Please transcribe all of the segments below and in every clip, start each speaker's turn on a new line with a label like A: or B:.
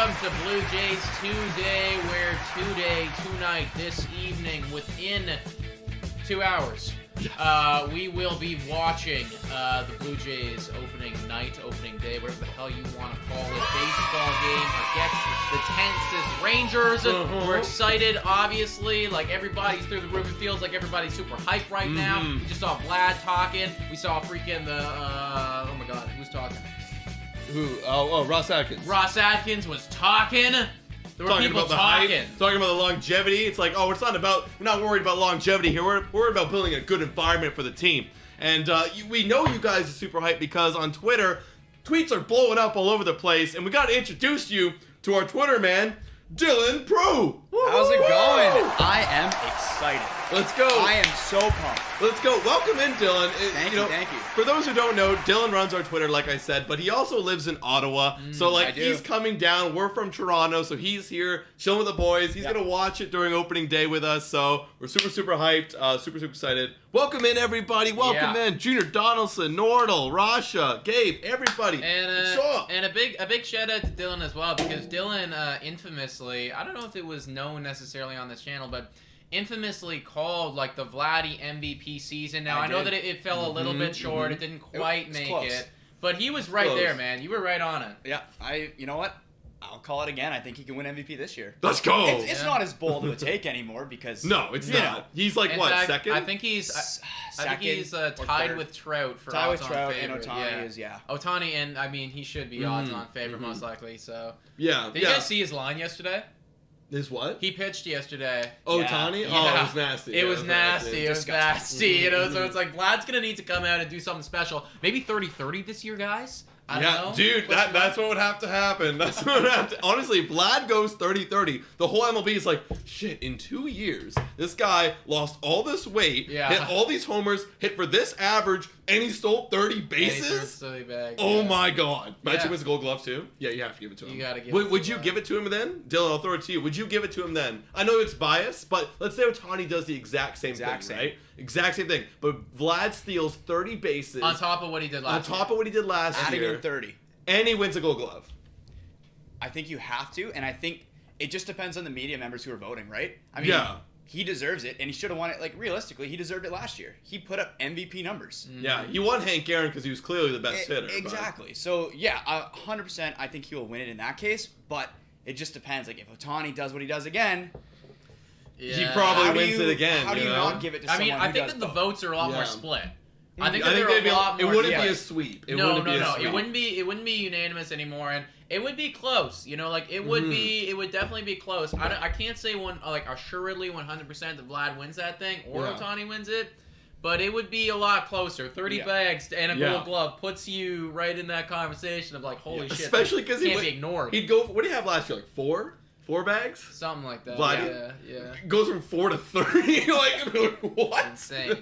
A: welcome to Blue Jays Tuesday, where tonight, this evening, within 2 hours, we will be watching the Blue Jays opening day, whatever the hell you want to call it, baseball game against the Texas Rangers. We're excited, obviously. Like, everybody's through the roof. It feels like everybody's super hyped right now. We just saw Vlad talking. We saw freaking the, oh my god, who's talking?
B: Who? Oh, Ross Atkins.
A: Ross Atkins was talking. There were people talking.
B: Talking about the longevity. It's like, oh, we're not worried about longevity here. We're worried about building a good environment for the team. And we know you guys are super hyped because on Twitter, tweets are blowing up all over the place. And we got to introduce you to our Twitter man, Dylan Prue.
C: How's it going? I am excited.
B: Let's go.
C: I am so pumped.
B: Let's go. Welcome in, Dylan.
C: Thank you.
B: For those who don't know, Dylan runs our Twitter, like I said, but he also lives in Ottawa. So, he's coming down. We're from Toronto, so he's here chilling with the boys. He's going to watch it during opening day with us, so we're super, super hyped, super excited. Welcome in, everybody. Welcome in. Junior Donaldson, Nordal, Rasha, Gabe, everybody.
A: And a big shout out to Dylan as well, because Dylan infamously, I don't know if it was known necessarily on this channel, but infamously called like the Vladdy MVP season. Now I know that it fell a little bit short. It didn't quite make it, but he was right there, man. You were right on it.
C: Yeah, you know what? I'll call it again. I think he can win MVP this year.
B: Let's go.
C: It's not as bold of a take anymore because
B: no, it's not. He's like second?
A: I think he's tied with Trout for
C: tied with
A: odds-on
C: Trout,
A: favorite.
C: and Ohtani is
A: Ohtani, and I mean he should be odds-on favorite most likely. So
B: yeah.
A: Did you guys see his line yesterday?
B: His what?
A: He pitched yesterday.
B: Ohtani?
A: Yeah.
B: Oh, it was nasty.
A: It was nasty. It was nasty. You know, so it's like Vlad's gonna need to come out and do something special. Maybe 30-30 this year, guys. I don't know.
B: Dude, that's what would have to happen. That's what would have to. Honestly, Vlad goes 30-30. The whole MLB is like, shit. In 2 years, this guy lost all this weight, hit all these homers, hit for this average, and he stole 30 bases. Oh my god! Imagine wins a Gold Glove too. Yeah, you have to give it to him.
A: You gotta give.
B: Would you give it to him then, Dylan? I'll throw it to you. Would you give it to him then? I know it's biased, but let's say Ohtani does the exact same thing, right? Exact same thing. But Vlad steals 30 bases
A: on top of what he did last year.
B: On top of what he did last year.
C: Adding in 30.
B: And he wins a Gold Glove.
C: I think you have to, and I think it just depends on the media members who are voting, right? I mean, he deserves it, and he should have won it. Like, realistically, he deserved it last year. He put up MVP numbers.
B: Yeah, he won Hank Aaron because he was clearly the best hitter.
C: Exactly. So, yeah, 100% I think he will win it in that case, but it just depends. Like, if Ohtani does what he does again...
B: Yeah. He probably wins it again.
C: How do you not give it to someone
A: I think that the votes are a lot more split. I think
B: they'd be a lot more. It wouldn't be a sweep.
A: No. It wouldn't be unanimous anymore, and it would be close. You know, like it would be. It would definitely be close. I can't say assuredly 100% that Vlad wins that thing or Ohtani wins it, but it would be a lot closer. 30 bags and a Gold Glove puts you right in that conversation of like, holy shit.
B: Especially because
A: he can't be ignored.
B: He'd go. What did he have last year? Like 4 bags?
A: Something like that.
B: Vlad
A: Yeah.
B: Goes from 4 to 30. like what?
A: Insane.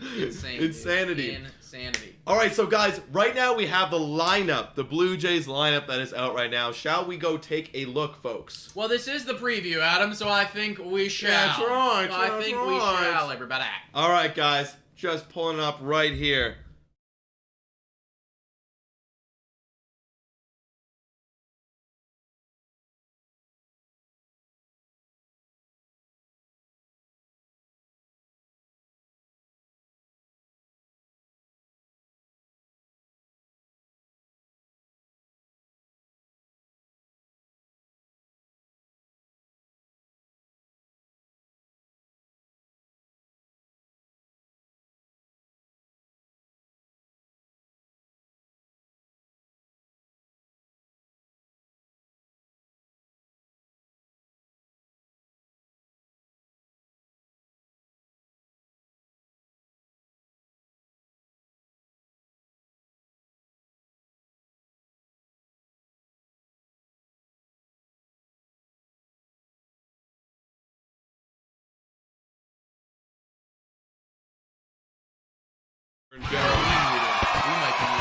B: Insanity.
A: Insanity.
B: All right, so guys, right now we have the lineup, the Blue Jays lineup that is out right now. Shall we go take a look, folks?
A: Well, this is the preview, Adam, so I think we shall.
B: That's right.
A: I think we shall, everybody.
B: All right, guys, just pulling it up right here.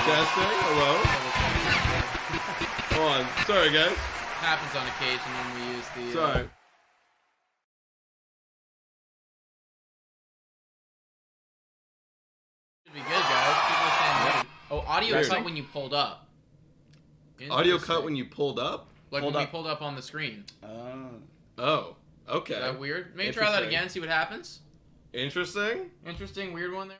B: Testing, hello. Hold on, sorry guys.
A: Happens on occasion when we use the.
B: Sorry.
A: Should be good, guys. People are saying, oh, audio cut when you pulled up.
B: Audio cut when you pulled up?
A: Like when we pulled up on the screen.
B: Oh, okay.
A: Is that weird? Maybe try that again, see what happens.
B: Interesting,
A: weird one there.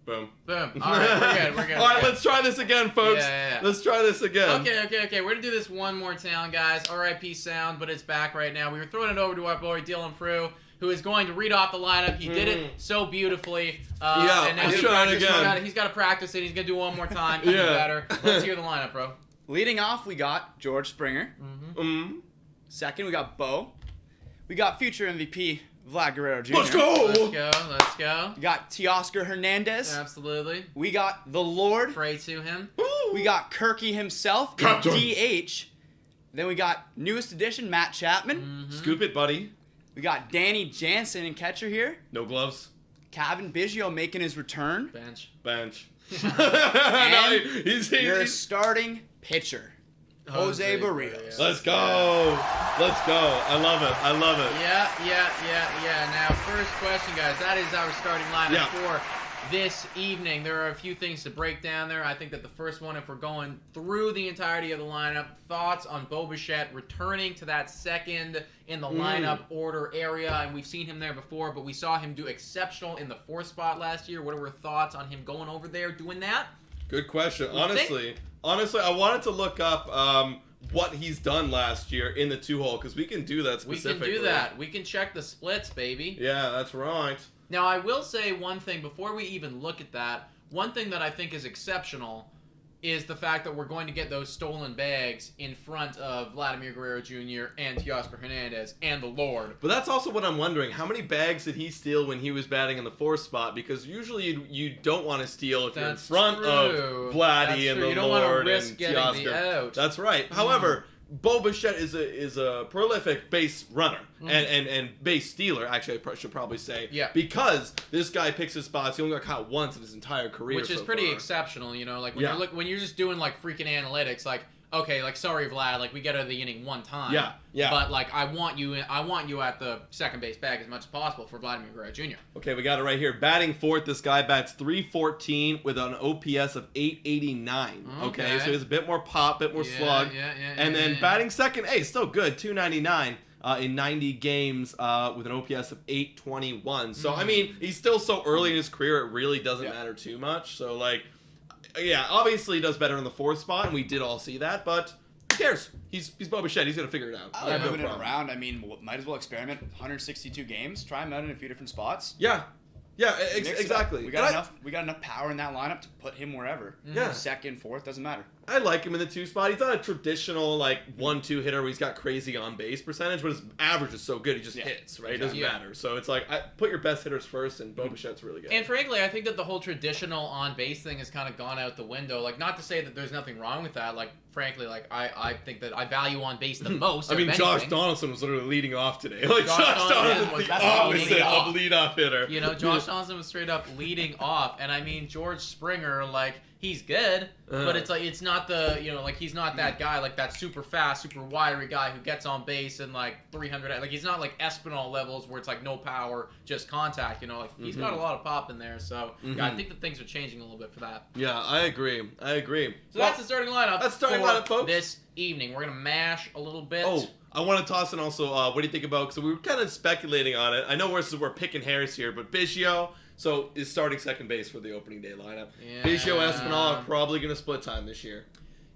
B: Boom.
A: All right, we're good.
B: All right, let's try this again, folks.
A: Yeah.
B: Let's try this again.
A: Okay. We're gonna do this one more time, guys. RIP sound, but it's back right now. We were throwing it over to our boy Dylan Prue, who is going to read off the lineup. He did it so beautifully.
B: And now
A: he's got to practice it. He's gonna do it one more time. Even better. Let's hear the lineup, bro.
C: Leading off, we got George Springer. Second, we got Bo. We got future MVP Vlad Guerrero Jr.
B: Let's go!
A: Let's go.
C: We got Teoscar Hernandez.
A: Absolutely.
C: We got the Lord.
A: Pray to him.
C: We got Kirky himself.
B: Captain.
C: DH. Then we got newest addition, Matt Chapman.
B: Scoop it, buddy.
C: We got Danny Jansen in catcher here.
B: No gloves.
C: Kevin Biggio making his return.
B: Bench.
C: And
B: he's
C: your starting pitcher, Jose Barrios.
B: Let's go. I love it.
A: Yeah. Now, first question, guys. That is our starting lineup for this evening. There are a few things to break down there. I think that the first one, if we're going through the entirety of the lineup, thoughts on Bo Bichette returning to that second in the lineup order area. And we've seen him there before, but we saw him do exceptional in the 4th spot last year. What are our thoughts on him going over there doing that?
B: Good question. Honestly, I wanted to look up what he's done last year in the 2-hole, because we can do that specifically.
A: We can do that. We can check the splits, baby.
B: Yeah, that's right.
A: Now, I will say one thing before we even look at that. One thing that I think is exceptional is the fact that we're going to get those stolen bags in front of Vladimir Guerrero Jr. and Teoscar Hernandez and the Lord.
B: But that's also what I'm wondering. How many bags did he steal when he was batting in the 4th spot? Because usually you don't want to steal if you're in front of Vladdy and the Lord and Teoscar.
A: You don't want to risk getting the out.
B: That's right. However, Bo Bichette is a prolific base runner and base stealer, actually I should probably say.
A: Yeah.
B: Because this guy picks his spots. He only got caught once in his entire career.
A: Which is pretty exceptional, you know, like when you're just doing like freaking analytics, like, okay, like sorry Vlad, like we get out of the inning one time.
B: Yeah.
A: But like I want you at the second base bag as much as possible for Vladimir Guerrero Jr.
B: Okay, we got it right here. Batting 4th, this guy bats .314 with an OPS of .889. Okay, so he's a bit more pop, bit more slug. And then batting 2nd, still good, .299 in 90 games with an OPS of .821. So I mean, he's still so early in his career, it really doesn't matter too much. So like, yeah, obviously he does better in the 4th spot, and we did all see that, but who cares? He's Bo Bichette. He's going to figure it out.
C: Moving it around, I mean, might as well experiment. 162 games. Try him out in a few different spots.
B: Yeah, exactly.
C: We got enough power in that lineup to put him wherever.
B: Yeah.
C: 2nd, 4th, doesn't matter.
B: I like him in the 2 spot. He's not a traditional like 1-2 hitter where he's got crazy on base percentage, but his average is so good he just hits, right? It doesn't matter. So it's like put your best hitters first, and Bo Bichette's really good.
A: And frankly, I think that the whole traditional on base thing has kind of gone out the window. Like, not to say that there's nothing wrong with that. Like, frankly, like I think that I value on base the most.
B: I mean, Josh Donaldson was literally leading off today. Like Josh Donaldson was the opposite of leadoff hitter.
A: You know, Josh Donaldson was straight up leading off, and I mean George Springer, like, he's good, but it's like it's not the, you know, like he's not that guy, like that super fast, super wiry guy who gets on base and like 300. Like he's not like Espinal levels where it's like no power, just contact. You know, like he's got a lot of pop in there. So yeah, I think that things are changing a little bit for that.
B: Yeah, I agree. So
A: that's the starting lineup.
B: That's starting lineup, folks.
A: This evening we're gonna mash a little bit.
B: Oh, I want to toss in also. What do you think about? So we were kind of speculating on it. I know we're picking hairs here, but Biggio. So is starting second base for the opening day lineup.
A: Yeah.
B: Biggio, Espinal are probably going to split time this year.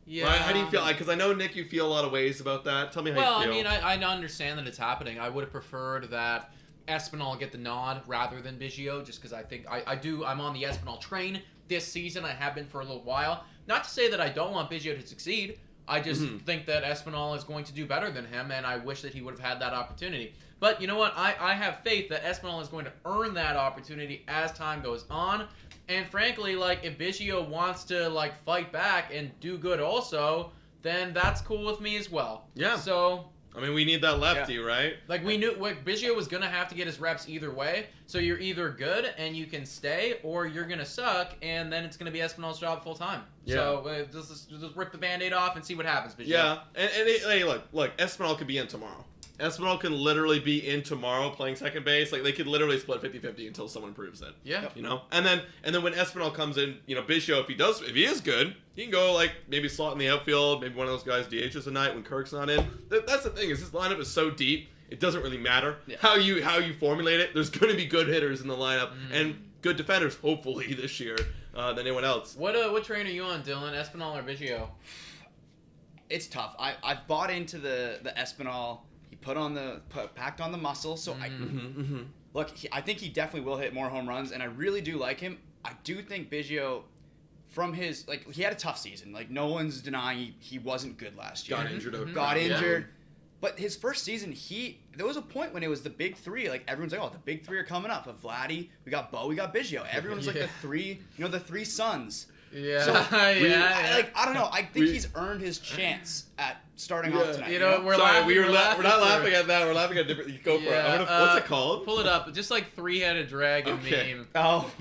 A: Yeah.
B: Right? How do you feel? Because I know, Nick, you feel a lot of ways about that. Tell me how you feel.
A: Well, I mean, I understand that it's happening. I would have preferred that Espinal get the nod rather than Biggio, just because I think I'm on the Espinal train this season. I have been for a little while. Not to say that I don't want Biggio to succeed. I just think that Espinal is going to do better than him, and I wish that he would have had that opportunity. But you know what? I have faith that Espinal is going to earn that opportunity as time goes on. And frankly, like, if Biggio wants to, like, fight back and do good also, then that's cool with me as well.
B: Yeah.
A: So,
B: I mean, we need that lefty, right?
A: Like, we knew Biggio was going to have to get his reps either way. So you're either good and you can stay, or you're going to suck, and then it's going to be Espinal's job full time.
B: Yeah.
A: So just rip the Band-Aid off and see what happens, Biggio.
B: Yeah. And hey, look, Espinal could be in tomorrow. Espinal can literally be in tomorrow playing second base. Like, they could literally split 50-50 until someone proves it.
A: Yeah.
B: You know? And then when Espinal comes in, you know, Biggio, if he is good, he can go, like, maybe slot in the outfield, maybe one of those guys DHs a night when Kirk's not in. That's the thing, is this lineup is so deep, it doesn't really matter how you formulate it. There's going to be good hitters in the lineup, and good defenders, hopefully, this year than anyone else.
A: What train are you on, Dylan? Espinal or Biggio?
C: It's tough. I've bought into the Espinal. He packed on the muscle. So look, I think he definitely will hit more home runs, and I really do like him. I do think Biggio, from his he had a tough season. Like, no one's denying he wasn't good last year.
B: Got injured.
C: Yeah. But his first season, there was a point when it was the big three. Like, everyone's like, oh, the big three are coming up. Of Vladdy, we got Bo, we got Biggio. Everyone's like the three sons.
A: Yeah.
C: So,
A: I
C: don't know. I think he's earned his chance at starting off tonight.
A: You know, we're
B: not
A: laughing
B: at that. We're laughing at different. Go for it. What's it called?
A: Pull it up. Just like three-headed dragon meme.
C: Oh.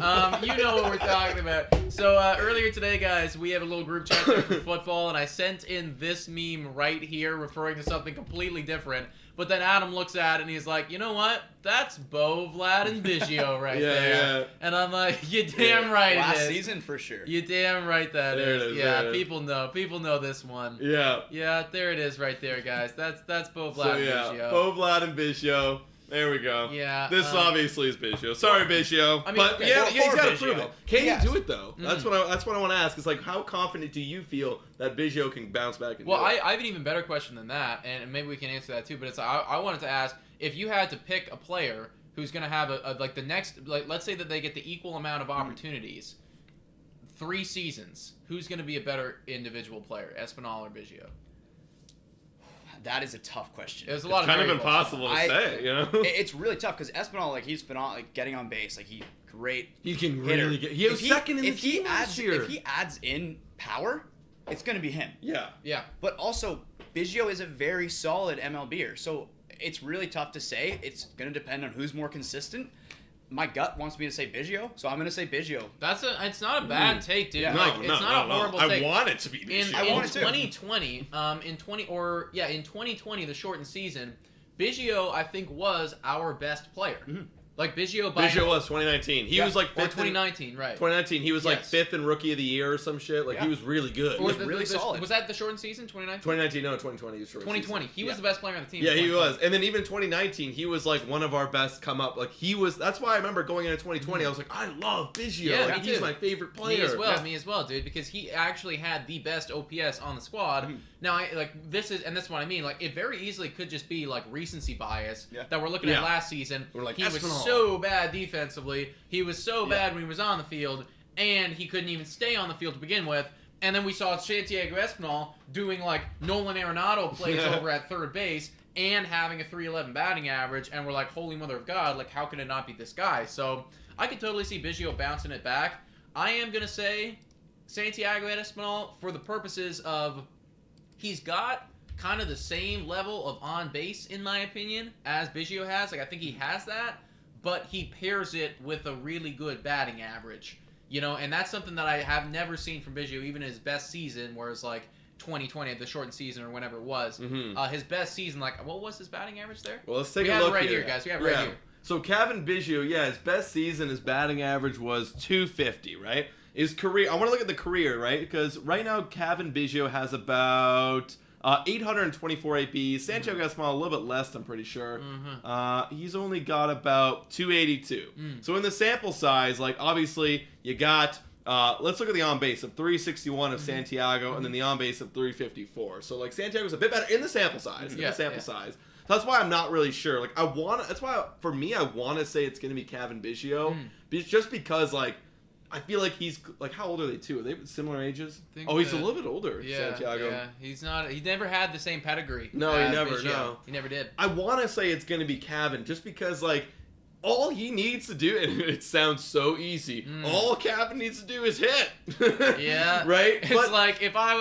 A: You know what we're talking about. So earlier today, guys, we have a little group chat there for football, and I sent in this meme right here, referring to something completely different. But then Adam looks at it and he's like, you know what? That's Bo, Vlad, and Biggio right there. Yeah. And I'm like, you damn right
C: Last
A: it is.
C: season for sure.
A: You damn right that
B: there
A: is.
B: It is.
A: Yeah,
B: there
A: people know. People know this one.
B: Yeah.
A: Yeah, there it is right there, guys. That's Bo, Vlad, and Biggio.
B: Bo, Vlad, and Biggio. There we go.
A: Yeah.
B: This obviously is Biggio. Sorry, Biggio.
A: I mean,
B: but
A: okay,
B: he's got to prove it. Can
C: Yes.
B: he do it though? That's what I want to ask. Is like, how confident do you feel that Biggio can bounce back? And
A: I have an even better question than that, and maybe we can answer that too. But it's I wanted to ask, if you had to pick a player who's going to have the next, let's say that they get the equal amount of opportunities, 3 seasons, who's going to be a better individual player, Espinal or Biggio?
C: That is a tough question.
A: It's kind
B: of impossible to say, you know?
C: It's really tough because Espinal, he's phenomenal, getting on base. He's great.
B: He can
C: hitter.
B: really get. He was second in the team last year.
C: If he adds in power, it's going to be him.
B: Yeah.
A: Yeah.
C: But also, Biggio is a very solid MLBer, so it's really tough to say. It's going to depend on who's more consistent. My gut wants me to say Biggio, so I'm going to say Biggio.
A: It's not a bad take, dude.
B: Yeah.
A: It's not a horrible take.
B: I want it to be Biggio.
A: In 2020, in 2020, the shortened season, Biggio, I think, was our best player. Mm-hmm. Like, Biggio
B: was 2019. He was like fifth.
A: Or 2019, right.
B: 2019, he was like 5th in Rookie of the Year or some shit. Like, he was really good.
C: He was really solid.
A: Was that the shortened season, 2019?
B: 2019, no, 2020 was shortened
A: 2020. He was the best player on the team.
B: Yeah, he was. And then even 2019, he was like one of our best come up. Like, he was, that's why I remember going into 2020, I was like, I love Biggio.
A: Yeah,
B: like, he's my favorite player.
A: Me as well, dude, because he actually had the best OPS on the squad. Mm-hmm. Now, that's what I mean. Like, it very easily could just be like recency bias that we're looking at last season.
B: We're like,
A: he was so bad defensively. He was so bad when he was on the field, and he couldn't even stay on the field to begin with. And then we saw Santiago Espinal doing like Nolan Arenado plays over at third base and having a .311 batting average, and we're like, holy mother of God, like, how can it not be this guy? So I could totally see Biggio bouncing it back. I am gonna say Santiago Espinal for the purposes of he's got kind of the same level of on base, in my opinion, as Biggio has. Like, I think he has that, but he pairs it with a really good batting average, you know, and that's something that I have never seen from Biggio, even his best season, where it's like 2020, the shortened season or whenever it was. Mm-hmm. His best season, like, what was his batting average there?
B: Well, let's take a look
A: right here, guys. We have it right here.
B: So Kevin Biggio, his best season, his batting average was .250, right? His career, I want to look at the career, right? Because right now, Kevin Biggio has about 824 ABs. Santiago Espinal a little bit less, I'm pretty sure. Mm-hmm. He's only got about 282. So in the sample size, like, obviously, you got, let's look at the on-base of 361 of Santiago, and then the on-base of 354. So, like, Santiago's a bit better in the sample size. Size. That's why I'm not really sure. Like, that's why, for me, I want to say it's going to be Kevin Biggio. Just because, like, I feel like he's, like, how old are they, too? Are they similar ages? He's a little bit older, Santiago.
A: Yeah, he never had the same pedigree.
B: No,
A: He never did.
B: I want to say it's going to be Kevin, just because, like, all he needs to do, and it sounds so easy, all Kevin needs to do is hit.
A: Yeah.
B: Right?
A: It's like, if I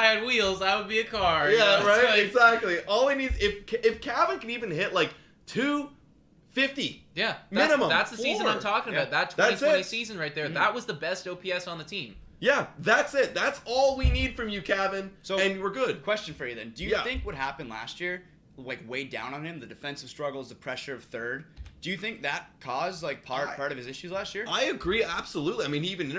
A: had wheels, I would be a car.
B: Yeah,
A: you know?
B: right?
A: Like,
B: exactly. All he needs, if Kevin can even hit, like, 250.
A: Yeah,
B: minimum.
A: That's the season I'm talking about. That 2020 season right there. That was the best OPS on the team.
B: Yeah, that's it. That's all we need from you, Kevin. And we're good.
C: Question for you then. Do you think what happened last year, weighed down on him. The defensive struggles, the pressure of third. Do you think that caused part of his issues last year?
B: I agree, absolutely. I mean, he had an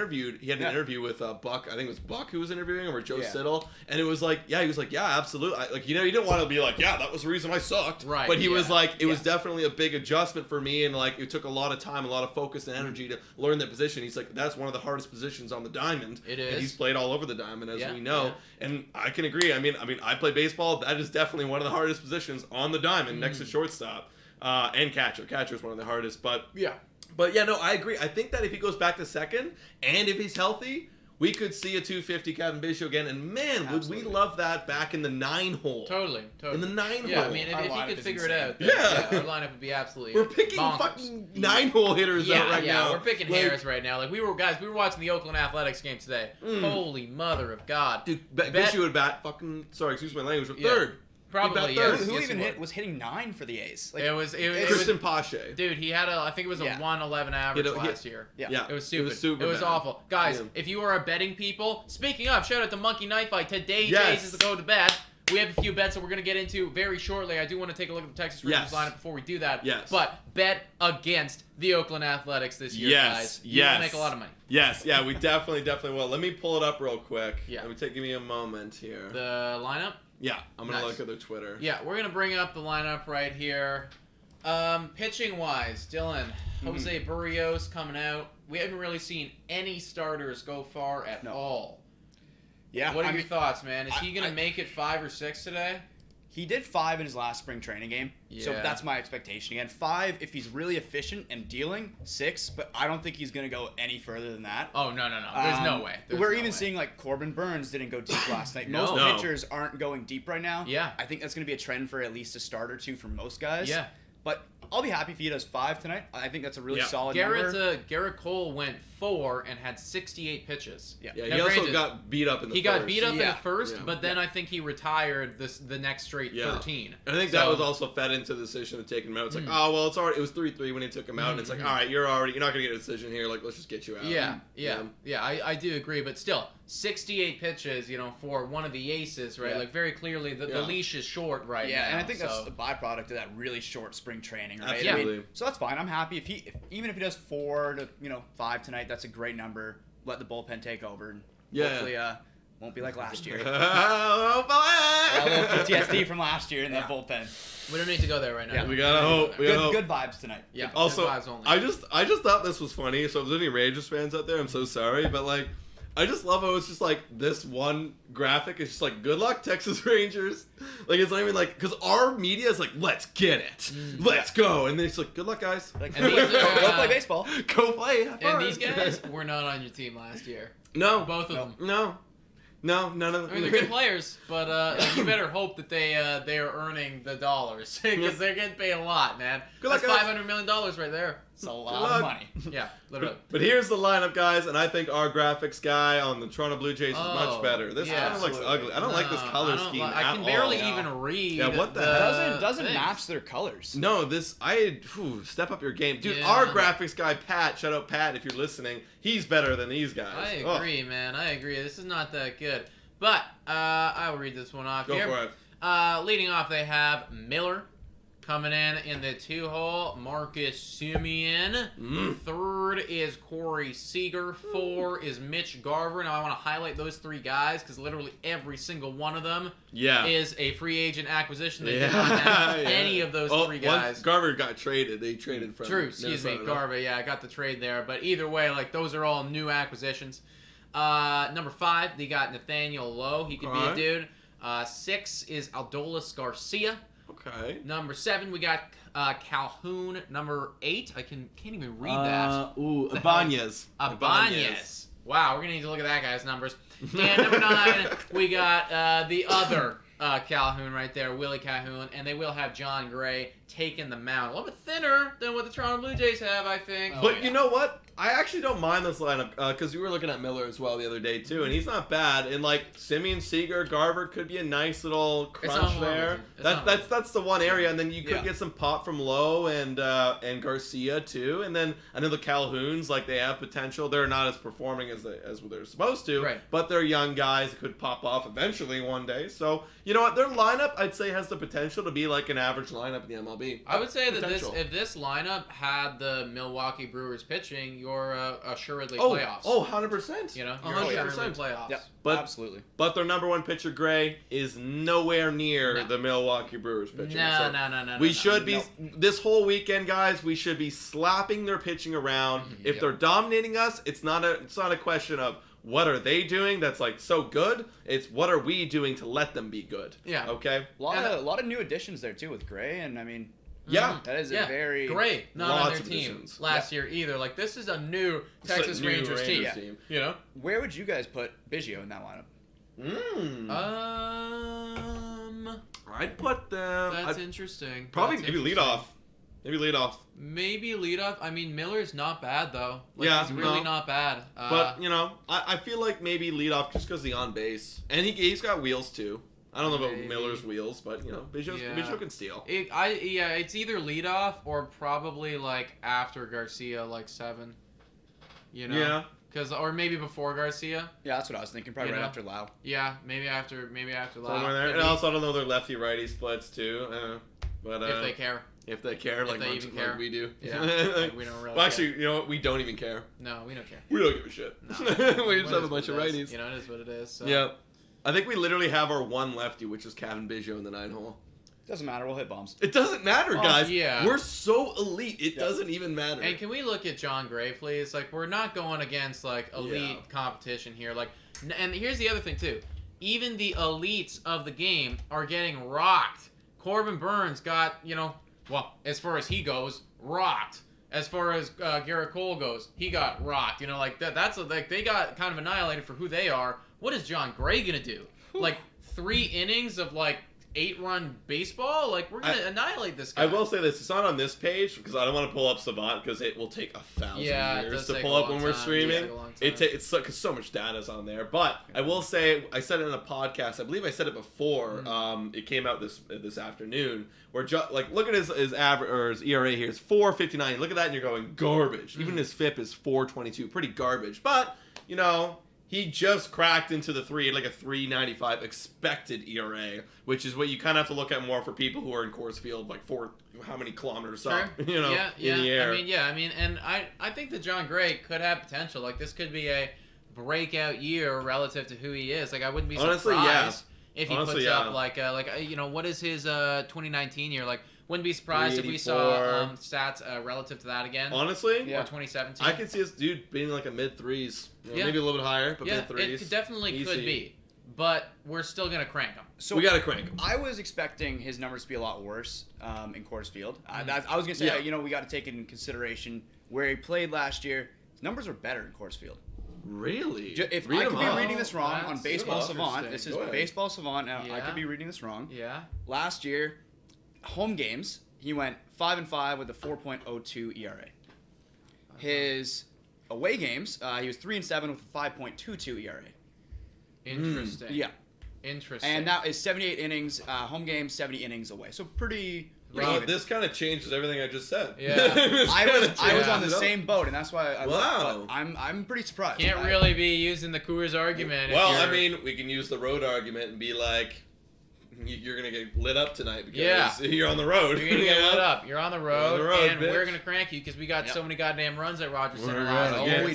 B: interview with Buck. I think it was Buck who was interviewing him, or Joe Siddle, and it was like, he was like, yeah, absolutely. He didn't want to be like, yeah, that was the reason I sucked.
A: Right.
B: But he was like, it was definitely a big adjustment for me, and like, it took a lot of time, a lot of focus and energy to learn that position. He's like, that's one of the hardest positions on the diamond.
A: It is.
B: And he's played all over the diamond, as we know. Yeah. And I can agree. I mean, I play baseball. That is definitely one of the hardest positions on the diamond, next to shortstop. And catcher. Catcher is one of the hardest, but no, I agree. I think that if he goes back to second, and if he's healthy, we could see a 250 Kevin Biggio again. And man, would we love that back in the 9-hole?
A: Totally.
B: In the 9-hole.
A: Yeah, I mean, if he could figure it out, then, our lineup would be absolutely.
B: We're picking
A: bonkers.
B: Fucking 9-hole hitters out right now.
A: Yeah, we're picking hairs right now. Like we were watching the Oakland Athletics game today. Holy mother of God,
B: dude! Biggio would bat fucking. Sorry, excuse my language. Third.
A: Probably, yes.
C: Who even was hitting 9 for the A's?
A: It was
B: Christian Pache.
A: Dude, he had I think it was a 111 average last year.
B: Yeah.
A: It was stupid. It was awful. Guys, if you are a betting people, speaking of, shout out to Monkey Knife Fight. Today, Jays is the go to bet. We have a few bets that we're going to get into very shortly. I do want to take a look at the Texas Rangers lineup before we do that.
B: Yes.
A: But bet against the Oakland Athletics this year, guys. You will make a lot of money.
B: Yes, yeah, we definitely will. Let me pull it up real quick.
A: Yeah.
B: Give me a moment here.
A: The lineup?
B: Yeah, I'm going to look at their Twitter.
A: Yeah, we're going to bring up the lineup right here. Pitching-wise, Dylan, Jose Barrios coming out. We haven't really seen any starters go far at all.
C: Yeah.
A: What are your thoughts, man? Is he going to make it 5 or 6 today?
C: He did 5 in his last spring training game, so that's my expectation. Again, 5 if he's really efficient and dealing, 6, but I don't think he's going to go any further than that.
A: Oh, no. There's no way.
C: We're even seeing, like, Corbin Burns didn't go deep last night. Most pitchers aren't going deep right now.
A: Yeah.
C: I think that's going to be a trend for at least a start or two for most guys.
A: Yeah.
C: But I'll be happy if he does 5 tonight. I think that's a really solid number.
A: Garrett Cole went 4 and had 68 pitches.
B: Yeah, he also got beat up in the first.
A: He got beat up in the first, but then I think he retired the next straight 13.
B: And I think that was also fed into the decision of taking him out. It's like, oh, well, it was 3-3 when he took him out, and it's like, all right, you're not going to get a decision here. Like, let's just get you out.
A: Yeah, I do agree, but still, 68 pitches, for one of the aces, right? Like, very clearly, the leash is short right now.
C: Yeah, and I think that's the byproduct of that really short spring training, right?
B: Absolutely.
C: I mean, so that's fine. I'm happy even if he does 4 to 5 tonight. That's a great number. Let the bullpen take over, and hopefully won't be like last year. A little PTSD from last year in that bullpen.
A: We don't need to go there right now.
B: Yeah. We gotta hope.
C: Good vibes tonight.
A: Yeah.
B: Also,
A: good vibes only.
B: I just thought this was funny. So if there's any Rangers fans out there, I'm so sorry, but like, I just love how it's just like this one graphic is just like, good luck, Texas Rangers. Like, it's not even like, because our media is like, let's get it. Let's go. And then it's like, good luck, guys.
C: And go play baseball.
B: Go play.
A: And these guys were not on your team last year.
B: No.
A: Both of them.
B: No, none of them.
A: I mean, they're good players, but you better hope that they are earning the dollars because they're getting paid a lot, man. That's $500 million right there.
C: It's a lot of money.
A: Yeah, literally.
B: But here's the lineup, guys, and I think our graphics guy on the Toronto Blue Jays is much better. This kind of looks ugly. I don't like this color scheme at all.
A: I can barely even read.
B: Yeah, what the hell?
C: Doesn't match their colors.
B: No, step up your game. Dude, our graphics guy, Pat, shout out Pat if you're listening, he's better than these guys.
A: I agree, man. I agree. This is not that good. But I'll read this one off here.
B: Go for it.
A: Leading off, they have Miller. Coming in the 2-hole, Marcus Semien. Third is Corey Seager. 4 is Mitch Garver. Now, I want to highlight those 3 guys because literally every single one of them is a free agent acquisition. They did not have any of those 3 guys.
B: Garver got traded. They traded from
A: Garver. Yeah, I got the trade there. But either way, like, those are all new acquisitions. Number 5, they got Nathaniel Lowe. He could be a dude. 6 is Aldolis Garcia.
B: Okay.
A: Number 7, we got Calhoun. Number 8, I can't even read that.
B: Ibanez.
A: Ibanez. Wow, we're gonna need to look at that guy's numbers. And number 9, we got the other Calhoun right there, Willie Calhoun, and they will have John Gray taking the mound. A little bit thinner than what the Toronto Blue Jays have, I think.
B: But you know what? I actually don't mind this lineup because we were looking at Miller as well the other day too, and he's not bad. And like Semien, Seager, Garver could be a nice little crunch there. That's the one area, and then you could get some pop from Lowe and Garcia too. And then I know the Calhouns, like they have potential. They're not as performing as they're supposed to,
A: right.
B: But they're young guys that could pop off eventually one day. So you know what, their lineup I'd say has the potential to be like an average lineup in the MLB.
A: I would say that if this lineup had the Milwaukee Brewers pitching, you're assuredly playoffs.
B: 100%.
A: You know,
B: 100%
A: playoffs.
C: Yep,
B: but
C: absolutely.
B: But their number one pitcher, Gray, is nowhere near the Milwaukee Brewers pitching.
A: No.
B: We should be this whole weekend, guys. We should be slapping their pitching around. If they're dominating us, it's not a question of what are they doing that's like so good. It's what are we doing to let them be good.
A: Yeah.
B: Okay.
C: A lot of new additions there too with Gray, and I mean.
B: Yeah,
C: that is a very
A: Gray not on their team
B: additions.
A: last year either. Like this is a new Texas Rangers team.
C: Yeah.
A: You know,
C: where would you guys put Biggio in that lineup?
B: I'd put them.
A: That's interesting.
B: Probably maybe leadoff.
A: Maybe leadoff. I mean, Miller's not bad though. Like,
B: yeah,
A: he's really not bad.
B: But you know, I feel like maybe leadoff just because the on base, and he's got wheels too. I don't know about Miller's wheels, but you know, Biggio can steal.
A: It's either leadoff or probably like after Garcia, like 7. You know. Yeah. Or maybe before Garcia.
C: Yeah, that's what I was thinking. Probably right after Lau.
A: Yeah, maybe after Lau.
B: Somewhere there. And also, I don't know their lefty-righty splits too. But
A: if they care.
B: If they care, like we do.
A: Yeah. Like we don't really.
B: Well, actually, you know what? We don't even care.
A: No, we don't care.
B: We don't give a shit.
A: No.
B: We just have a bunch of righties.
A: You know, it is what it is. So.
B: Yeah. I think we literally have our one lefty, which is Kevin Biggio in the 9-hole.
C: Doesn't matter. We'll hit bombs.
B: It doesn't matter, guys.
A: Yeah.
B: We're so elite. It doesn't even matter.
A: And can we look at John Gray, please? Like, we're not going against, like, elite competition here. Like, and here's the other thing, too. Even the elites of the game are getting rocked. Corbin Burns got, you know, well, as far as he goes, rocked. As far as Garrett Cole goes, he got rocked. You know, like, that's like they got kind of annihilated for who they are. What is John Gray going to do? Like, 3 innings of, like, 8-run baseball? Like, we're going to annihilate this guy.
B: I will say this. It's not on this page because I don't want to pull up Savant because it will take 1,000 years to pull up when we're streaming. It's so much data's on there. But I will say, I said it in a podcast. I believe I said it before. It came out this afternoon. Where look at his average or his ERA here. It's 4.59. Look at that and you're going garbage. Even his FIP is 4.22. Pretty garbage. But, you know, he just cracked into the 3, like a 3.95 expected ERA, which is what you kind of have to look at more for people who are in Coors Field, like how many kilometers up, you know, in the air.
A: I mean, and I think that John Gray could have potential. Like, this could be a breakout year relative to who he is. Like, I wouldn't be surprised if he puts up like you know, what is his 2019 year like? Wouldn't be surprised if we saw stats relative to that again.
B: Honestly,
A: or 2017.
B: I could see this dude being like a mid-3s, maybe a little bit higher, but mid-3s.
A: It definitely could be, but we're still gonna crank him.
C: So
B: we gotta crank him.
C: I was expecting his numbers to be a lot worse in Coors Field. I was gonna say, you know, we got to take into consideration where he played last year. His numbers are better in Coors Field.
B: Really?
C: If I could be reading this wrong on Baseball Savant, this is Baseball Savant. Now I could be reading this wrong.
A: Yeah.
C: Last year, home games, he went 5-5 with a 4.02 ERA. His away games, he was 3-7 with a 5.22 ERA.
A: Interesting.
C: Yeah.
A: Interesting.
C: And that is 78 innings, home games, 70 innings away. So pretty.
B: Well, this kind of changes everything I just said.
A: Yeah.
C: I was on the same boat, and that's why I'm pretty surprised.
A: Can't really be using the Coors argument.
B: Well, I mean, we can use the road argument and be like, you're going to get lit up tonight because you're on the road.
A: You're going to get lit up. You're on the road, and we're going to crank you because we got so many goddamn runs at Rogers Center last year.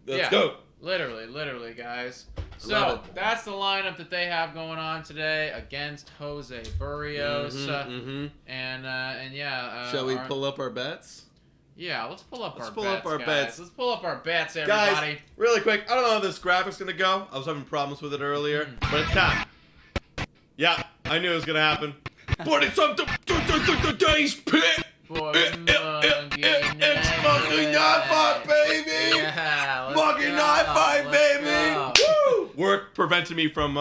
B: Let's go.
A: Literally, guys. So, that's the lineup that they have going on today against Jose Barrios. And yeah.
B: Shall we pull up our bets?
A: Yeah, let's pull up our bets.
B: Bets.
A: Let's pull up our bets, everybody.
B: Guys, really quick, I don't know how this graphic's going to go. I was having problems with it earlier, but it's time. Yeah, I knew it was going to happen. But it's up to today's pick. It's fucking 9-5, baby!
A: Yeah,
B: fucking 9-5, baby! Woo! work prevented me from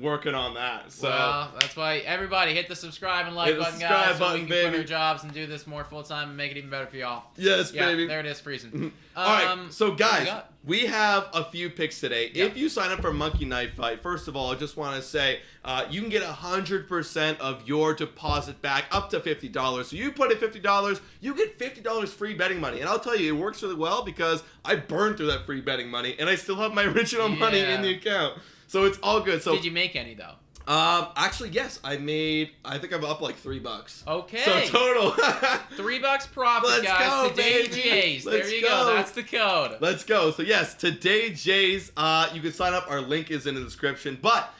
B: working on that. So
A: well, that's why everybody hit the subscribe and like button, guys, so we can quit our jobs and do this more full time and make it even better for y'all.
B: Yes, baby.
A: There it is, freezing.
B: All right, so guys, we have a few picks today. Yep. If you sign up for Monkey Knife Fight, first of all, I just want to say you can get 100% of your deposit back, up to $50. So you put in $50, you get $50 free betting money. And I'll tell you, it works really well because I burned through that free betting money, and I still have my original money in the account. So it's all good. So
A: did you make any though?
B: Actually, yes, I think I'm up like $3.
A: Okay.
B: So total.
A: $3 profit,
B: Let's
A: guys.
B: go,
A: Today
B: baby.
A: Jays.
B: Let's
A: There you
B: go.
A: go. That's the code.
B: Let's go. So yes, Today Jays, you can sign up. Our link is in the description. But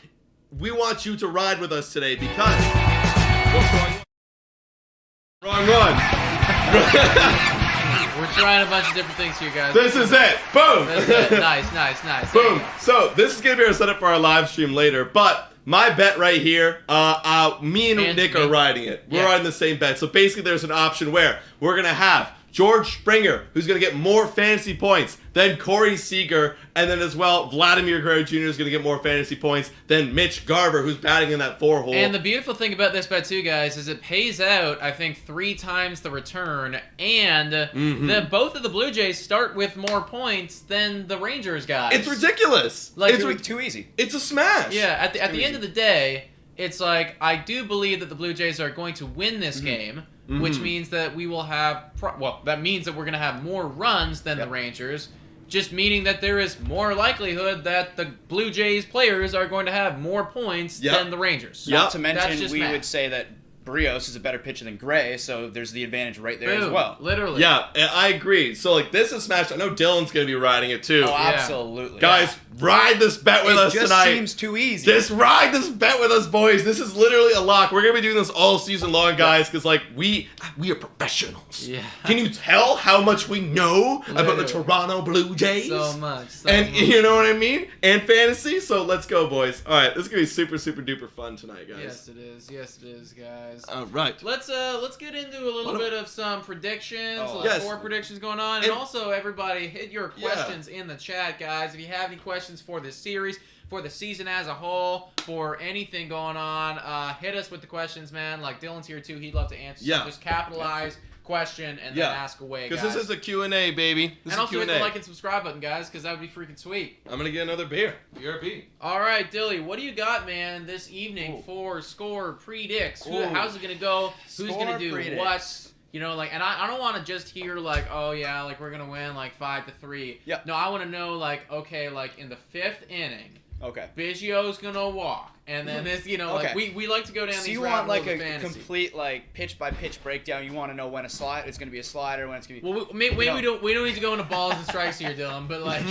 B: we want you to ride with us today because... Wrong one.
A: We're trying a bunch of different things here, guys.
B: This is it. Boom.
A: This is it. Nice.
B: Boom. So this is going to be our setup for our live stream later. But my bet right here, me and Nick are riding it. We're riding the same bet. So basically there's an option where we're going to have George Springer, who's going to get more fantasy points than Corey Seager, and then as well, Vladimir Guerrero Jr. is going to get more fantasy points than Mitch Garver, who's batting in that 4-hole.
A: And the beautiful thing about this bet too, guys, is it pays out, I think, 3 times the return, and both of the Blue Jays start with more points than the Rangers guys.
B: It's ridiculous.
C: Like, it's too easy.
B: It's a smash.
A: Yeah, at the end of the day, it's like, I do believe that the Blue Jays are going to win this game, which means that we will have, that means that we're going to have more runs than the Rangers, just meaning that there is more likelihood that the Blue Jays players are going to have more points than the Rangers.
C: Not to mention, we would say that Brios is a better pitcher than Gray, so there's the advantage right there as well.
A: Literally.
B: Yeah, I agree. So, like, this is smash. I know Dylan's going to be riding it, too.
C: Oh, absolutely.
B: Guys, ride this bet with us tonight.
C: It just seems too easy.
B: Just ride this bet with us, boys. This is literally a lock. We're going to be doing this all season long, guys, because, like, we are professionals. Yeah. Can you tell how much we know about the Toronto Blue Jays?
A: So much.
B: You know what I mean? And fantasy. So, let's go, boys. All right, this is going to be super, super duper fun tonight, guys.
A: Yes, it is. Yes, it is, guys.
B: All right.
A: Let's get into a little bit of some predictions. Four predictions going on, and also everybody hit your questions in the chat, guys. If you have any questions for this series, for the season as a whole, for anything going on, hit us with the questions, man. Like Dylan's here too; he'd love to answer. So just capitalize question and then ask away, guys.
B: Because this is a Q&A, baby. This
A: and also
B: Q&A.
A: hit the like and subscribe button, guys, because that would be freaking sweet.
B: I'm gonna get another beer. BRB.
A: All right, Dilly, what do you got, man, this evening for score predicts? How's it gonna go? Who's gonna do what? You know, like, and I don't want to just hear like, oh yeah, like we're gonna win like 5-3.
C: Yep.
A: No, I want to know like, okay, like in the 5th inning,
C: okay,
A: Biggio's gonna walk, and then this, you know, like we like to go down. So these
C: you want like a
A: fantasy.
C: complete like pitch by pitch breakdown. You want to know when it's gonna be a slider, when it's gonna be.
A: Well, we don't need to go into balls and strikes here, Dylan. But like,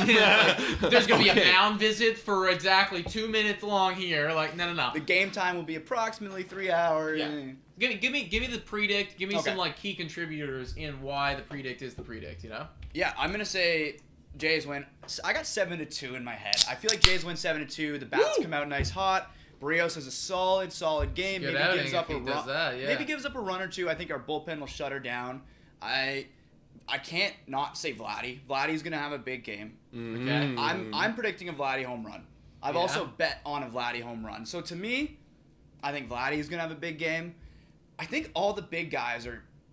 A: there's gonna be a mound visit for exactly 2 minutes long here. Like, no.
C: The game time will be approximately 3 hours.
A: Yeah. Give me the predict. Give me some like key contributors in why the predict is the predict. You know.
C: Yeah, I'm gonna say Jays win. I got 7-2 in my head. I feel like Jays win 7-2. The bats come out nice hot. Barrios has a solid game. Maybe gives up a run. Maybe gives up a run or two. I think our bullpen will shut her down. I can't not say Vladdy. Vladdy's gonna have a big game. Okay. I'm predicting a Vladdy home run. I've also bet on a Vladdy home run. So to me, I think Vladdy's gonna have a big game. I think all the big guys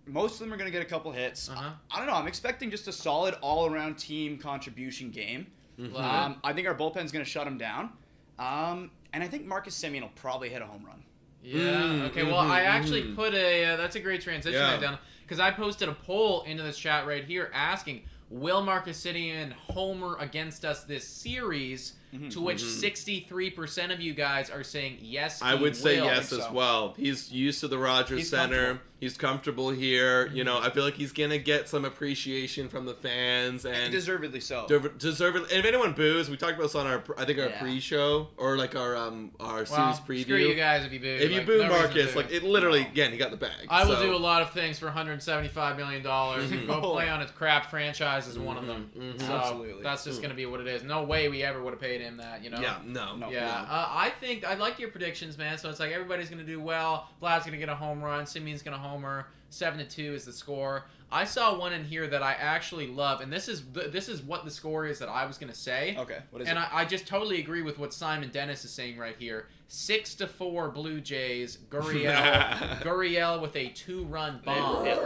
C: most of them are going to get a couple hits. I don't know. I'm expecting just a solid all-around team contribution game. I think our bullpen's going to shut them down. And I think Marcus Semien will probably hit a home run.
A: Yeah. Okay. Well, I actually put that's a great transition right down, because I posted a poll into this chat right here asking, will Marcus Semien homer against us this series? To which 63% of you guys are saying yes.
B: I would say yes as well. He's used to the Rogers Center. He's comfortable here. You know, I feel like he's gonna get some appreciation from the fans, and
C: deservedly so.
B: Deservedly. And if anyone boos, we talked about this on our pre-show or like our series preview.
A: Screw you guys if you boo.
B: If you boo Marcus, like it literally again, he got the bag.
A: I will do a lot of things for $175 million. Go play on his crap franchise is one of them. So absolutely, that's just gonna be what it is. No way we ever would have paid him that. You know.
B: Yeah. No.
A: I think I like your predictions, man. So it's like everybody's gonna do well. Vlad's gonna get a home run. Semien's gonna homer. 7-2 is the score. I saw one in here that I actually love, and this is what the score is that I was gonna say.
C: Okay, what is
A: and
C: it?
A: I just totally agree with what Simon Dennis is saying right here. 6-4 Blue Jays. Gurriel with a 2-run bomb.
C: Yeah, the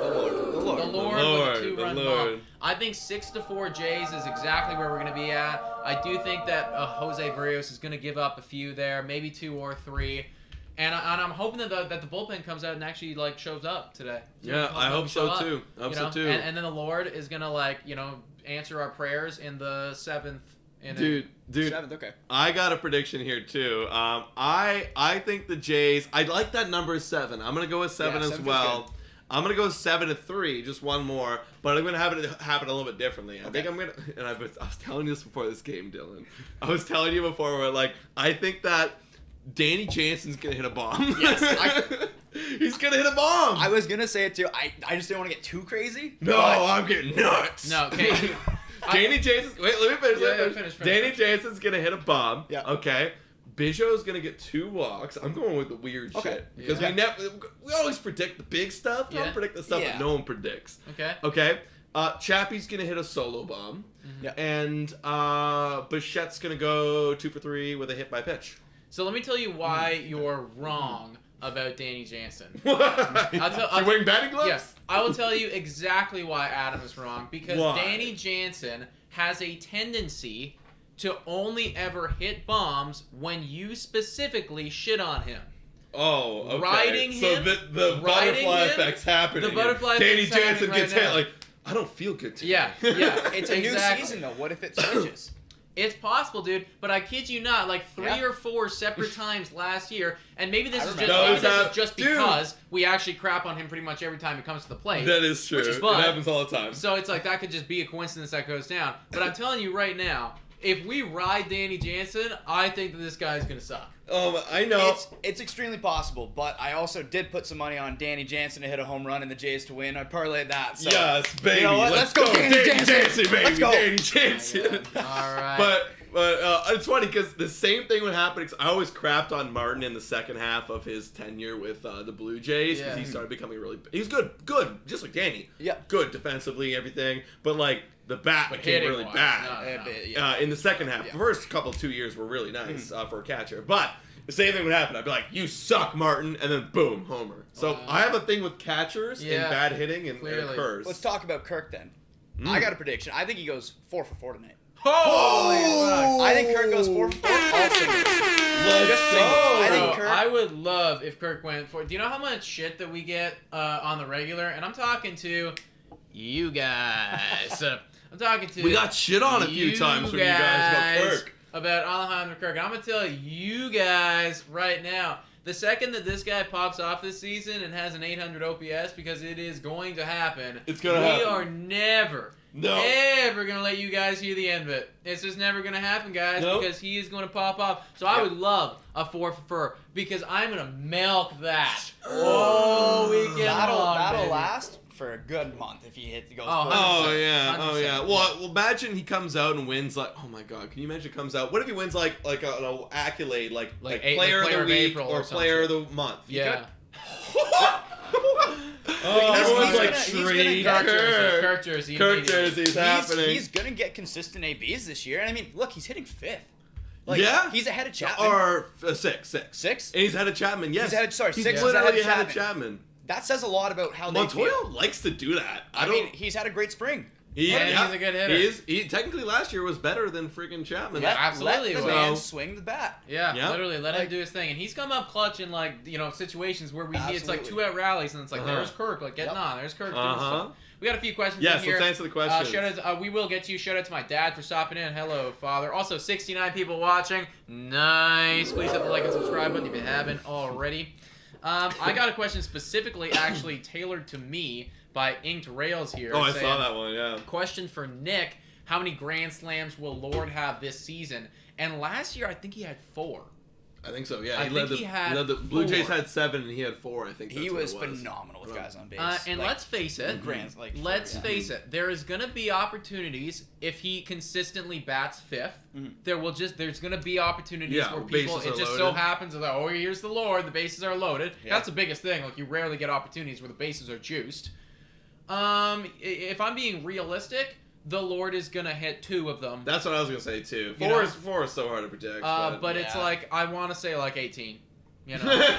C: Lord.
A: With a 2-run bomb. I think 6-4 Jays is exactly where we're gonna be at. I do think that Jose Barrios is gonna give up a few there, maybe 2 or 3. And I'm hoping that the bullpen comes out and actually shows up today.
B: Yeah, I hope so too.
A: And then the Lord is gonna answer our prayers in the 7th inning.
B: Dude,
C: 7th, okay.
B: I got a prediction here too. I think the Jays. I like that number 7. I'm gonna go with 7 as well. I'm gonna go 7-3, just one more, but I'm gonna have it happen a little bit differently. I think I'm gonna. And I was telling you this before this game, Dylan. I was telling you before, where I think that Danny Jansen's gonna hit a bomb.
C: Yes,
B: he's gonna hit a bomb.
C: I was gonna say it too. I just didn't want to get too crazy.
B: No, I'm getting nuts.
A: No, okay.
B: Danny Jansen. Wait, let me finish.
A: Finish.
B: Danny Jansen's gonna hit a bomb.
C: Yeah.
B: Okay. Biggio's gonna get 2 walks. I'm going with the weird shit because we always predict the big stuff. We don't predict the stuff that no one predicts. Okay. Chappie's gonna hit a solo bomb.
C: Yeah.
B: And Bichette's gonna go 2 for 3 with a hit by pitch.
A: So let me tell you why you're wrong about Danny Jansen.
B: You're wearing batting gloves?
A: Yes. I will tell you exactly why Adam is wrong. Because
B: Why?
A: Danny Jansen has a tendency to only ever hit bombs when you specifically shit on him.
B: Oh, okay.
A: Riding him,
B: so the butterfly effect's happening.
A: The butterfly
B: Danny
A: effect's
B: Jansen
A: happening
B: gets
A: right
B: hit
A: now.
B: I don't feel good today.
A: Yeah.
C: It's a new season though. What if it switches?
A: It's possible, dude, but I kid you not, 3 or 4 separate times last year, and maybe this is just because we actually crap on him pretty much every time he comes to the plate.
B: That is true. It happens all the time.
A: So it's that could just be a coincidence that goes down. But I'm telling you right now, if we ride Danny Jansen, I think that this guy's going to suck.
B: I know.
C: It's extremely possible, but I also did put some money on Danny Jansen to hit a home run and the Jays to win. I parlayed that. So,
B: yes, baby.
C: You know what? Let's go, Danny Jansen,
B: baby.
C: Let's go.
B: Danny Jansen.
A: All right.
B: But it's funny because the same thing would happen. I always crapped on Martin in the second half of his tenure with the Blue Jays because he started becoming he's good, just like Danny.
C: Yeah.
B: Good defensively, everything. But the bat became really bad. In the second half. The first couple 2 years were really nice for a catcher. But the same thing would happen. I'd be like, you suck, Martin, and then boom, homer. So I have a thing with catchers and bad hitting, and it occurs.
C: Let's talk about Kirk then. I got a prediction. I think he goes 4 for 4 tonight.
A: Holy fuck.
C: I think Kirk goes 4 for 4 all singles.
B: Let's go.
C: I think Kirk.
A: I would love if Kirk went for. Do you know how much shit that we get on the regular? And I'm talking to you guys. I'm talking to.
B: We got shit on a few times when you guys about Kirk.
A: About Alejandro Kirk. And I'm going to tell you guys right now. The second that this guy pops off this season and has an 800 OPS, because it is going to happen.
B: It's going to happen.
A: We are never gonna let you guys hear the end of it. It's just never gonna happen, guys, because he is gonna pop off. So I would love a 4 for 4 because I'm gonna milk that all weekend long.
C: That'll last for a good month if he goes.
B: Oh yeah. Well, imagine he comes out and wins oh my god, can you imagine he comes out? What if he wins an accolade like player of the week or player of the month?
A: Yeah.
B: Everyone's trade
A: Kirk jersey.
B: Kirk jersey's happening.
C: He's gonna get consistent ABs this year, and I mean, look, he's hitting 5th. He's ahead of Chapman.
B: Or 6.
C: 6?
B: And he's ahead of Chapman. Yes.
C: He's
B: literally ahead of Chapman.
C: That says a lot about how
B: Montoya likes to do that.
C: I mean, he's had a great spring.
A: He's a good hitter.
B: He technically last year was better than freaking Chapman.
A: Absolutely.
C: Let the man swing the bat.
A: Yeah, literally let him do his thing, and he's come up clutch in situations where it's 2-out rallies, and it's there's Kirk getting on. There's Kirk doing stuff. We got a few questions in here.
B: Yes, let's answer the questions.
A: Shout out, we will get to you. Shout out to my dad for stopping in. Hello, Father. Also, 69 people watching. Nice. Please hit the like and subscribe button if you haven't already. I got a question specifically actually tailored to me by Inked Rails here.
B: I saw that one, yeah.
A: Question for Nick. How many Grand Slams will Lord have this season? And last year, I think he had 4.
B: I think so, yeah.
A: He led
B: the Blue Jays had 7 and he had 4, I think.
C: He was phenomenal with guys on base.
A: And let's face it. Face it. There is going to be opportunities if he consistently bats 5th. There's going to be opportunities where people, it just so happens that, here's the Lord, the bases are loaded. Yeah. That's the biggest thing. You rarely get opportunities where the bases are juiced. If I'm being realistic, the Lord is gonna hit 2 of them.
B: That's what I was gonna say too. Four is so hard to predict.
A: But it's like I want to say like 18. You know,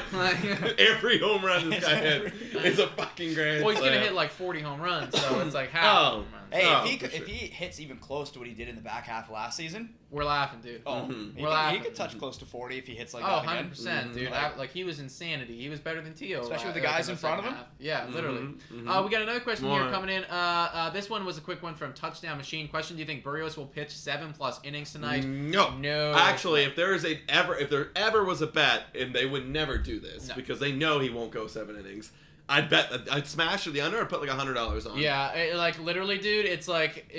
B: every home run this guy hits is a fucking grand.
A: Well, he's gonna hit like 40 home runs, so it's like half home runs.
C: Hey, if he hits even close to what he did in the back half of last season,
A: we're laughing, dude.
C: Oh, he could touch close to 40 if he hits like that again.
A: 100%, dude. Like he was insanity. He was better than Tio,
C: especially with the guys in front of him.
A: Yeah, literally. We got another question here coming in. This one was a quick one from Touchdown Machine. Question: do you think Berrios will pitch 7+ innings tonight?
B: No. Actually, if there ever was a bet, and they would never do this because they know he won't go 7 innings. I'd smash the under and put like $100 on.
A: Yeah, like literally, dude. It's like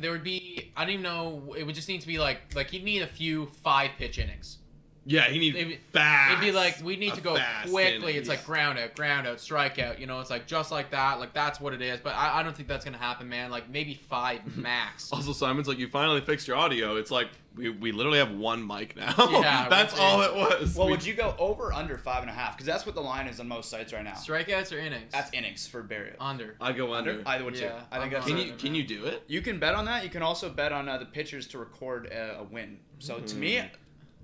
A: there would be. I don't even know. It would just need to be like he'd need a few 5-pitch innings.
B: Yeah, he needs fast.
A: It'd be like we need to go quickly. It's like ground out, strikeout. You know, it's like just like that. Like that's what it is. But I don't think that's gonna happen, man. Like maybe 5 max.
B: Also, Simon's like, you finally fixed your audio. It's like we literally have 1 mic now.
A: Yeah,
B: that's all it was.
C: Well, would you go over or under 5.5? Because that's what the line is on most sites right now.
A: Strikeouts or innings?
C: That's innings for Berrios.
A: Under.
B: I'd go under.
C: I would too.
A: Yeah,
C: I think that's.
B: Can you do it?
C: You can bet on that. You can also bet on the pitchers to record a win. So to me,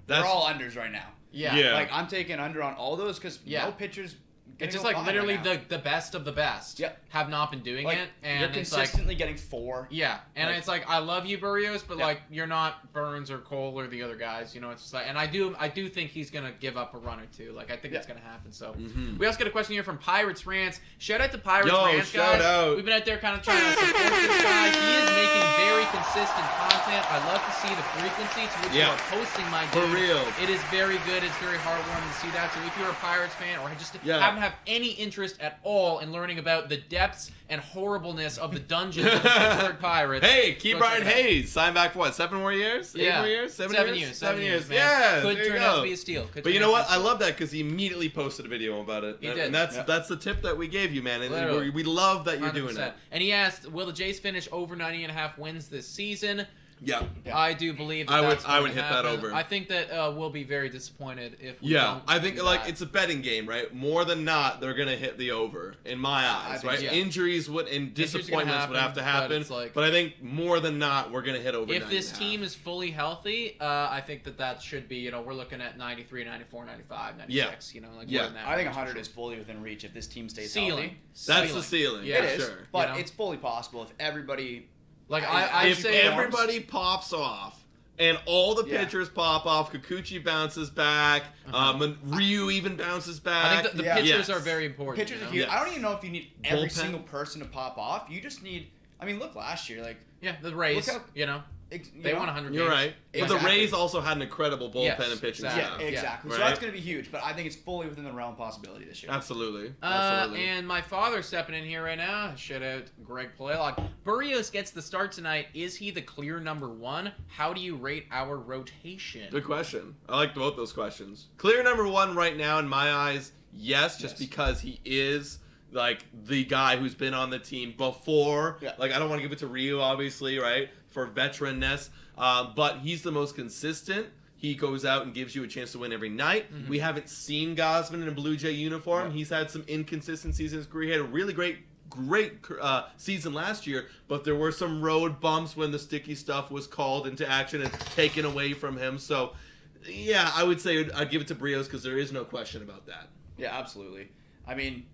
C: they're all unders right now.
A: Yeah.
C: Like I'm taking under on all those because no pitchers.
A: It's just like literally the best of the best have not been doing it, and
C: you're consistently getting 4.
A: Yeah, and it's like I love you, Berrios, but like you're not Burns or Cole or the other guys. You know, it's just like, and I do think he's gonna give up a run or 2. Like I think it's gonna happen. So we also got a question here from Pirates Rants. Shout out to Pirates Rants, guys.
B: Out.
A: We've been out there kind of trying to support this guy. He is making very consistent content. I love to see the frequency to which you are posting, my dude.
B: For real.
A: It is very good. It's very heartwarming to see that. So if you're a Pirates fan or just haven't have any interest at all in learning about the depths and horribleness of the dungeons of the Pittsburgh Pirates.
B: Hey, keep Brian Hayes. Sign back for what? 7 more years? 8 more years? 7 years?
A: 7 years, man.
B: Yeah,
A: could turn out to be a steal.
B: But you know what? I love that because he immediately posted a video about it.
A: He did.
B: And that's the tip that we gave you, man. And we love that you're 100%. Doing it.
A: And he asked, will the Jays finish over 90.5 wins this season?
B: Yeah.
A: I do believe that
B: I would hit that over.
A: I think that we'll be very disappointed if we don't
B: I think
A: do
B: like
A: that.
B: It's a betting game, right? More than not, they're gonna hit the over in my eyes, right? Injuries and disappointments would have to happen, but I think more than not, we're gonna hit over.
A: If this team is fully healthy, I think that should be. You know, we're looking at 93, 94, 95, 96. You know, like more than that.
C: I think 100 is fully within reach if this team stays healthy.
B: That's the ceiling.
C: Yeah, it is.
B: Sure.
C: But it's fully possible if everybody.
A: Like
B: if everybody pops off and all the pitchers pop off, Kikuchi bounces back, Ryu even bounces back.
A: I think the pitchers are very important.
C: Pitchers are huge. I don't even know if you need every single person to pop off. You just need. I mean, look last year, like
A: the Rays. They won 100 games.
B: You're right. But the Rays also had an incredible bullpen and pitching staff.
C: Yeah, exactly. So that's going to be huge, but I think it's fully within the realm of possibility this year.
B: Absolutely.
A: And my father's stepping in here right now. Shout out Greg Playlock. Berrios gets the start tonight. Is he the clear number 1? How do you rate our rotation?
B: Good question. I like both those questions. Clear number 1 right now in my eyes, yes, just because he is like the guy who's been on the team before. Yeah. Like I don't want to give it to Ryu, obviously, right? For veteranness, but he's the most consistent. He goes out and gives you a chance to win every night. Mm-hmm. We haven't seen Gausman in a Blue Jay uniform. He's had some inconsistencies in his career. He had a really great season last year, but there were some road bumps when the sticky stuff was called into action and taken away from him. So, yeah, I would say I'd give it to Berrios because there is no question about that.
C: Yeah, absolutely. I mean,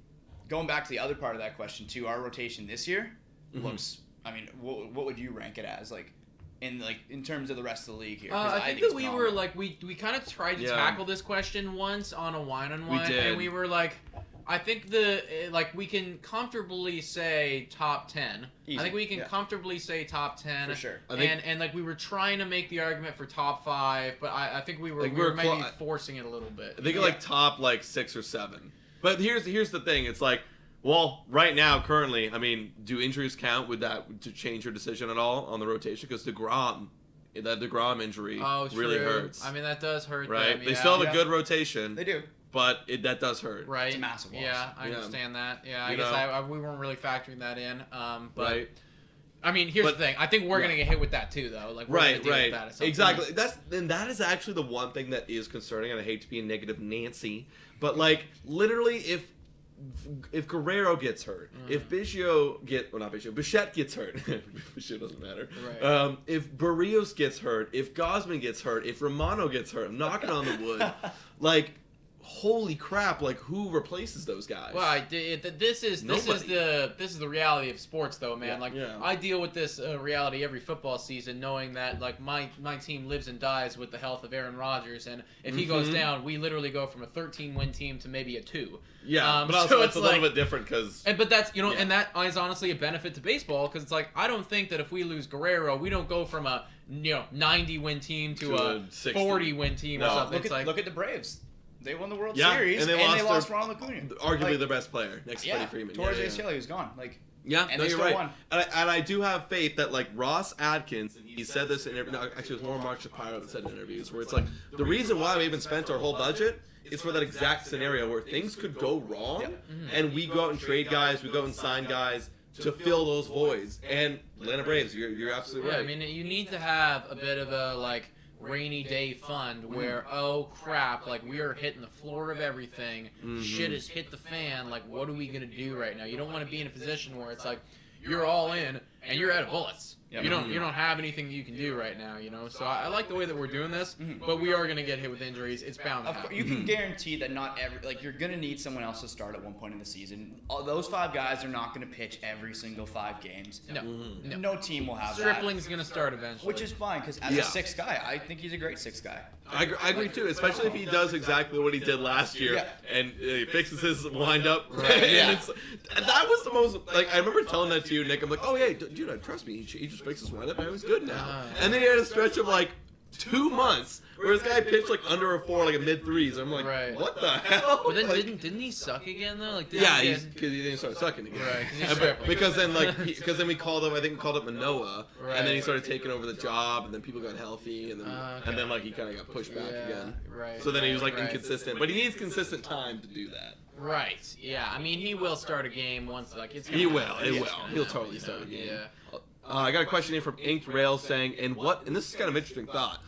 C: going back to the other part of that question too, our rotation this year looks. I mean, what would you rank it as, in terms of the rest of the league here?
A: I think that we were we kind of tried to tackle this question once on a one-on-one, and we were like, I think we can comfortably say top 10. Easy. I think we can comfortably say top 10
C: for sure.
A: And we were trying to make the argument for top 5, but I think we were maybe forcing it a little bit.
B: I think top 6 or 7. But here's the thing. It's like. Well, right now, currently, I mean, do injuries count? Would that to change your decision at all on the rotation? Because that DeGrom injury really hurts.
A: I mean, that does hurt.
B: Right?
A: Them,
B: they still have a good rotation.
C: They do.
B: But that does hurt.
A: Right.
C: It's a massive loss.
A: Yeah, I understand that. Yeah, I guess we weren't really factoring that in. But I mean, here's the thing. I think we're gonna get hit with that too, though. Like, we're gonna deal with that at some
B: exactly. Point. That is actually the one thing that is concerning, and I hate to be a negative Nancy, but literally, if if Guerrero gets hurt, if Bichette gets hurt, Bichette doesn't matter.
A: Right.
B: If Barrios gets hurt, if Gosman gets hurt, if Romano gets hurt, I'm knocking on the wood. Like, holy crap! Like, who replaces those guys?
A: Well, this is the reality of sports, though, man. I deal with this reality every football season, knowing that like my team lives and dies with the health of Aaron Rodgers, and if he goes down, we literally go from a 13-win team to maybe a 2.
B: Yeah, but also it's a little bit different because.
A: But that's and that is honestly a benefit to baseball because it's like I don't think that if we lose Guerrero, we don't go from a 90-win team to a 40-win team or something.
C: Look at the Braves. They won the World
B: Yeah,
C: Series,
B: and they lost
C: Ronald Acuna.
B: Arguably their best player, next to Freddie Freeman.
C: Torres ACL, was gone.
B: Yeah,
C: and
B: no,
C: they
B: you're
C: still
B: right.
C: won.
B: And I do have faith that, like, Ross Adkins, he said this in actually it was more Mark Shapiro that said in interviews, where it's like, the reason why we even spent our whole budget is for that exact scenario where things could go wrong, and we go out and trade guys, we go out and sign guys to fill those voids. And Atlanta Braves, you're absolutely right.
A: I mean, you need to have a bit of a, like, rainy day fund where oh crap, like we are hitting the floor of everything, shit has hit the fan, like what are we gonna do right now? You don't want to be in a position where it's like you're all in and you're out of bullets. You don't have anything that you can do right now, So I like the way that we're doing this, but we are gonna get hit with injuries. It's bound to happen.
C: You can guarantee that not you're gonna need someone else to start at one point in the season. Those 5 guys are not gonna pitch every single 5 games. No team will have
A: Stripling's gonna start eventually,
C: which is fine because as a 6th guy, I think he's a great 6th guy.
B: I agree too, especially if he does exactly what he did last year and he fixes his wind-up. And that was the most, like, I remember telling that to you, Nick. I'm like, oh yeah, dude, trust me, he just fixes his wind-up and he's good now. And then he had a stretch of like 2 months where this guy pitched like under a 4, like a mid-3s. I'm like, what the hell?
A: But then didn't he suck again though? Like,
B: because he didn't start sucking again.
A: Right.
B: Because then we called up, I think we called up Manoah, and then he started taking over the job, and then people got healthy, and then like he kind of got pushed back again.
A: Right.
B: So then he was like inconsistent, but he needs consistent time to do that.
A: Right. Yeah. I mean, he will start a game once. Like it's.
B: He will. He'll totally start a game.
A: Yeah.
B: I got a question here from Inked Rail saying, and this is kind of interesting thought.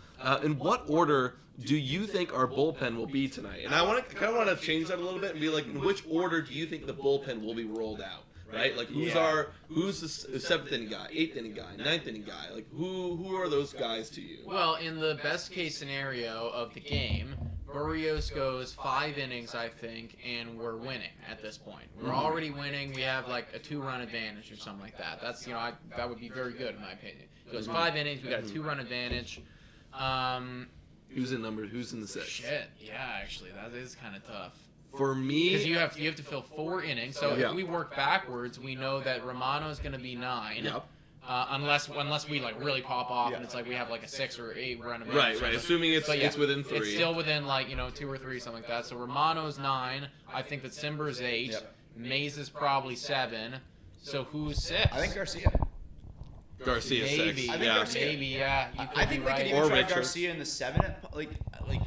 B: In what order do you think our bullpen will be tonight? And I kind of want to change that a little bit and be like, in which order do you think the bullpen will be rolled out? Right? Like, who's the 7th inning guy, 8th inning guy, 9th inning guy? Like, who are those guys to you?
A: Well, in the best case scenario of the game, Barrios goes 5 innings, I think, and we're winning at this point. We're already winning. We have like a 2-run advantage or something like that. That's that would be very good in my opinion. It goes 5 innings. We got a 2-run advantage.
B: Who's in the 6?
A: Shit. Yeah, actually, that is kind of tough.
B: For me,
A: because you have to fill 4 innings. So if we work backwards, we know that Romano is going to be 9.
B: Yep.
A: Unless we like really pop off and it's like we have like a 6 or 8 run advantage.
B: Right. Assuming it's within 3.
A: It's still within like 2 or 3, something like that. So Romano's 9. I think that Simber's 8. Mays is probably 7. So who's 6?
C: I think Garcia.
B: Garcia 6.
C: I think Garcia.
A: Maybe, yeah.
C: I think we could even try Garcia in the 7. Like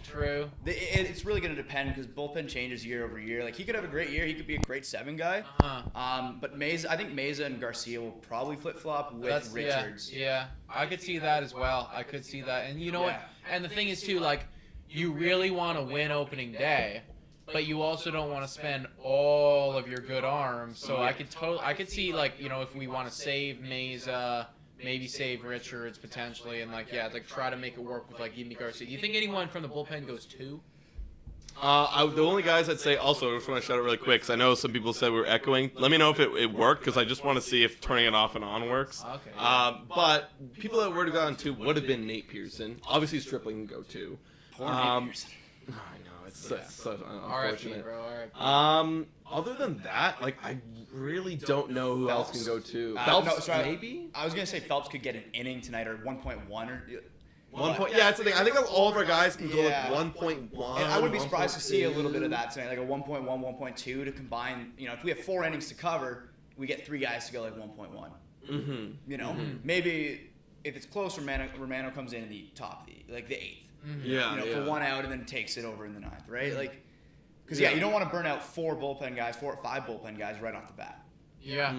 A: true.
C: It's really going to depend because bullpen changes year over year. Like he could have a great year. He could be a great 7 guy. But I think Meza and Garcia will probably flip flop with Richards.
A: Yeah, I could see that as well. I could see that. And you know what? And the thing is too, like you really want to win opening day, but you also don't want to spend all of your good arms. So I could see like if we want to save Meza. Maybe save Richards potentially, and try to make it work with Yimi Garcia. Do you think anyone from the bullpen goes 2?
B: The only guys I'd say also, I just want to shout out really quick because I know some people said we were echoing. Let me know if it worked because I just want to see if turning it off and on works.
A: Okay.
B: But people that would have gone 2 would have been Nate Pearson. Obviously, Stripling can go 2.
C: Poor Nate Pearson.
B: I know it's so unfortunate.
A: RIP, bro.
B: Other than that, I really don't know who else can go 2.
C: Phelps,
B: maybe?
C: I was gonna say Phelps could get an inning tonight or 1.1 or.
B: 1 point. Yeah, that's the thing. I think all of our guys can go 1.1.
C: And I wouldn't be surprised to see a little bit of that tonight, like a 1.1, 1.2 to combine. If we have 4 innings to cover, we get 3 guys to go 1.1. Maybe if it's close, Romano comes in the top, the 8th. For 1 out and then takes it over in the 9th, right? Because you don't want to burn out 4 bullpen guys, 4 or 5 bullpen guys right off the bat.
A: Yeah.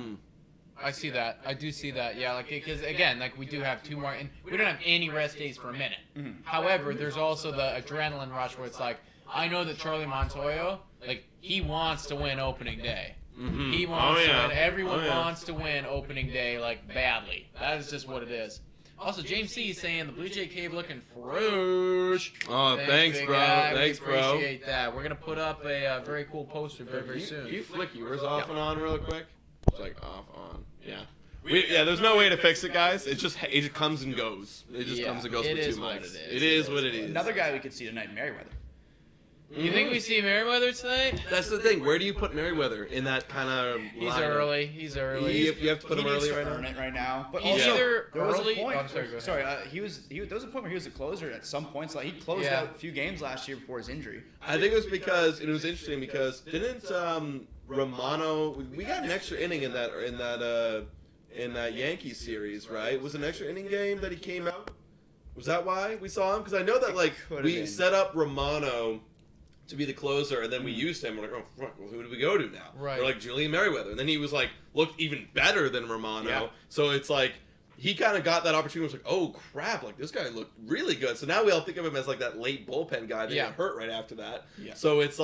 A: I see that. I do see that. Yeah, because again, we do have 2 more, and we don't have any rest days for a minute. However, there's also the adrenaline rush where it's like, I know that Charlie Montoyo, like, he wants to win opening day.
B: Mm-hmm.
A: He wants to win. Everyone wants to win opening day, like, badly. That is just what it is. Also, James C. is saying the Blue Jay Cave looking fresh.
B: Oh, thanks, bro. Thanks, bro.
A: Appreciate that. We're going to put up a very cool poster very soon.
B: You flick yours off and on real quick? It's like off, on. Yeah. There's no way to fix it, guys. It just comes and goes. It just comes and goes with 2 mics. It is what it is.
C: Another guy we could see tonight, Merriweather.
A: You think we see Merriweather tonight?
B: That's the thing. Where do you put Merriweather in that kind of?
A: He's early. He's early.
B: You have to put him early
C: right now. But
A: he's
C: also,
A: either
C: there was
A: early.
C: a point.
A: There
C: was a point where he was a closer at some points. Like he closed out a few games last year before his injury.
B: I think it was because it was interesting because didn't Romano? We got an extra inning in that Yankees series, right? It was an extra inning game that he came out. Was that why we saw him? Because I know that we set up Romano to be the closer, and then we used him. We're like, oh, fuck, well, who do we go to now?
A: Right.
B: We're like Julian Merriweather. And then he was looked even better than Romano. Yeah. So it's he kind of got that opportunity. Was like, oh, crap, this guy looked really good. So now we all think of him as that late bullpen guy that got hurt right after that. Yeah. So it's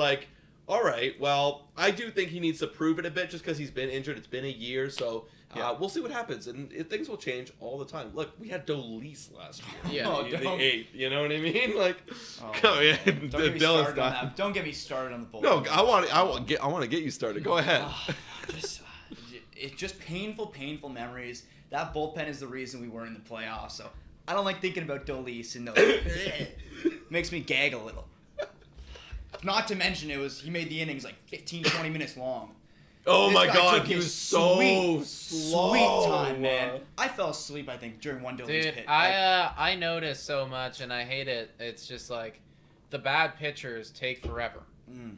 B: all right, well, I do think he needs to prove it a bit just because he's been injured. It's been a year, so we'll see what happens. And things will change all the time. Look, we had Dolis last year.
A: Yeah.
B: The 8th, you know what I mean?
C: Don't get me started on the bullpen.
B: No, I want to get you started. Go ahead.
C: It's just painful memories. That bullpen is the reason we weren't in the playoffs, so I don't like thinking about Dolis and makes me gag a little. Not to mention he made the innings 15, 20 minutes long.
B: Oh my God, he was so slow.
C: Sweet time, man. I fell asleep, I think, during one Dolis pitch.
A: I noticed so much, and I hate it. It's just the bad pitchers take forever.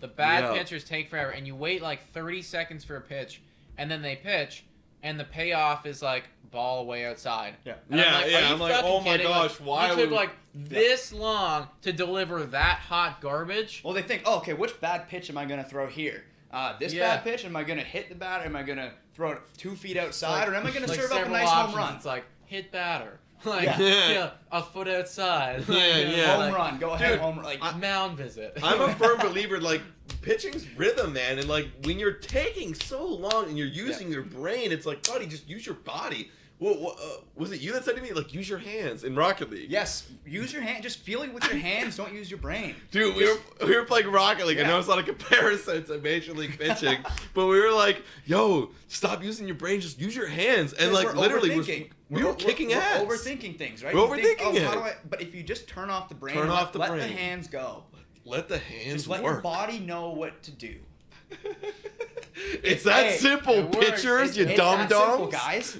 A: The bad pitchers take forever, and you wait 30 seconds for a pitch, and then they pitch, and the payoff is ball way outside.
B: Yeah.
A: And
B: I'm like, oh my gosh, why
A: you took this long to deliver that hot garbage?
C: Well, they think, oh, okay, which bad pitch am I going to throw here? This bad pitch, am I going to hit the batter? Am I going to throw it 2 feet outside? Or am I going to serve up a nice home run?
A: It's hit batter. A foot outside.
C: Home run. Go ahead,
B: dude,
C: home run.
A: Mound visit.
B: I'm a firm believer, pitching's rhythm, man. And, when you're taking so long and you're using your brain, it's buddy, just use your body. Was it you that said to me, use your hands in Rocket League?
C: Yes, use your hand. Just feel it with your hands. Don't use your brain.
B: Dude, we were playing Rocket League. I know it's not a comparison to Major League pitching, but we were like, yo, stop using your brain. Just use your hands. And literally, we were kicking ass.
C: We're overthinking things, right?
B: We're overthinking it.
C: But if you just turn off the brain, let the hands go.
B: Let the hands
C: work. Just let your body know what to do.
B: It's that simple, pitchers, you dum-dums.
C: Guys.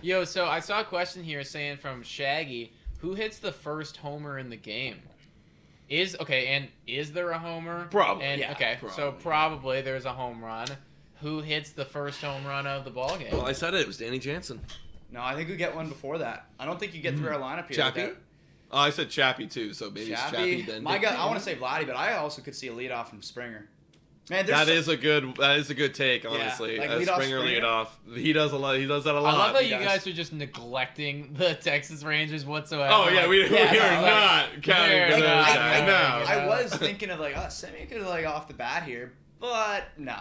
A: Yo, so I saw a question here saying from Shaggy, who hits the first homer in the game? Is there a homer?
B: Probably.
A: So probably there's a home run. Who hits the first home run of the ball game?
B: Well, I said it was Danny Jansen.
C: No, I think we get one before that. I don't think you get through our lineup here.
B: Chappie? Oh, I said Chappie too, so maybe it's Chappie then.
C: My God, I want to say Vladdy, but I also could see a leadoff from Springer. Man,
B: that is a good take, honestly. Springer leadoff. He does that a lot.
A: I love how you guys are just neglecting the Texas Rangers whatsoever.
B: Oh yeah, we are not counting those guys. No.
C: I was thinking of Semien could off the bat here, but no.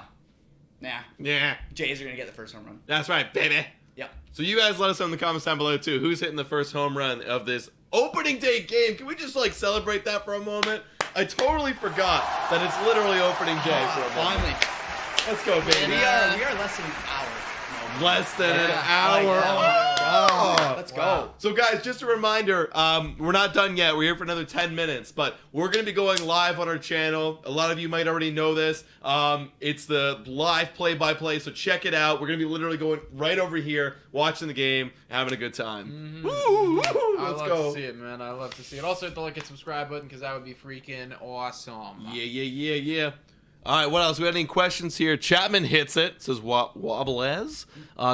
C: Nah.
B: Yeah.
C: Jays are gonna get the first home run.
B: That's right, baby.
C: Yep.
B: So you guys let us know in the comments down below too. Who's hitting the first home run of this opening day game? Can we just celebrate that for a moment? I totally forgot that it's literally opening day for a moment.
C: Finally.
B: Let's go, baby.
C: We are less than an hour.
B: Less than an hour.
C: Let's go.
B: So, guys, just a reminder, we're not done yet. We're here for another 10 minutes, but we're going to be going live on our channel. A lot of you might already know this. It's the live play-by-play, so check it out. We're going to be literally going right over here, watching the game, having a good time.
A: Mm-hmm.
B: Woo!
A: Let's go. I love to see it, man. I love to see it. Also, hit the like and subscribe button because that would be freaking awesome.
B: Yeah. All right, what else? We got any questions here? Chapman hits it. Says Wobblez.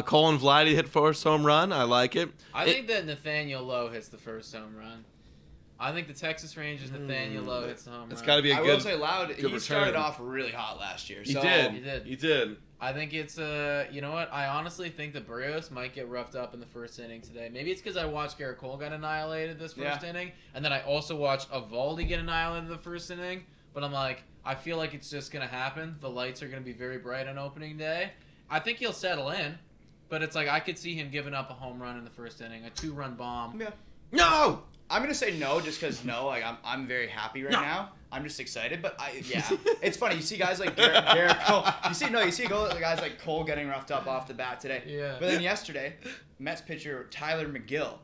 B: Colin Vladdy hit first home run. I like it.
A: I think that Nathaniel Lowe hits the first home run. I think the Texas Rangers Nathaniel Lowe hits the home run.
B: It's got to be a good.
C: I will say loud. He started off really hot last year.
B: He did.
A: I think it's you know what? I honestly think that Barrios might get roughed up in the first inning today. Maybe it's because I watched Garrett Cole get annihilated this first inning, and then I also watched Evaldi get annihilated in the first inning. but I'm like, I feel like it's just gonna happen. The lights are gonna be very bright on opening day. I think he'll settle in, but it's like I could see him giving up a home run in the first inning, a 2-run bomb.
C: Yeah.
B: No.
C: I'm gonna say no, just because like I'm very happy right now. I'm just excited, but it's funny. You see guys like Garrett Cole. You see guys like Cole getting roughed up off the bat today.
A: Yeah.
C: But then yesterday, Mets pitcher Tyler McGill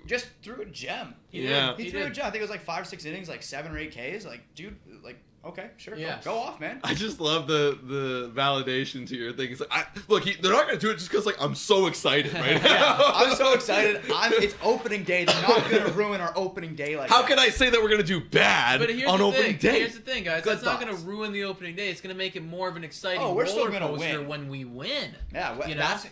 C: just threw a gem.
A: He
C: threw a gem. I think it was like 5 or 6 innings, like 7 or 8 Ks. Like, dude, like. Okay, sure.
A: Yes.
C: Go off, man.
B: I just love the validation to your thing. It's like, they're not gonna do it just because I'm so excited right now.
C: I'm so excited. It's opening day. They're not gonna ruin our opening day like
B: How can I say that we're gonna do bad on opening day?
A: Here's the thing, guys. That's not gonna ruin the opening day. It's gonna make it more of an exciting
C: we're still
A: roller
C: gonna
A: coaster
C: win.
A: when we win.
C: Yeah,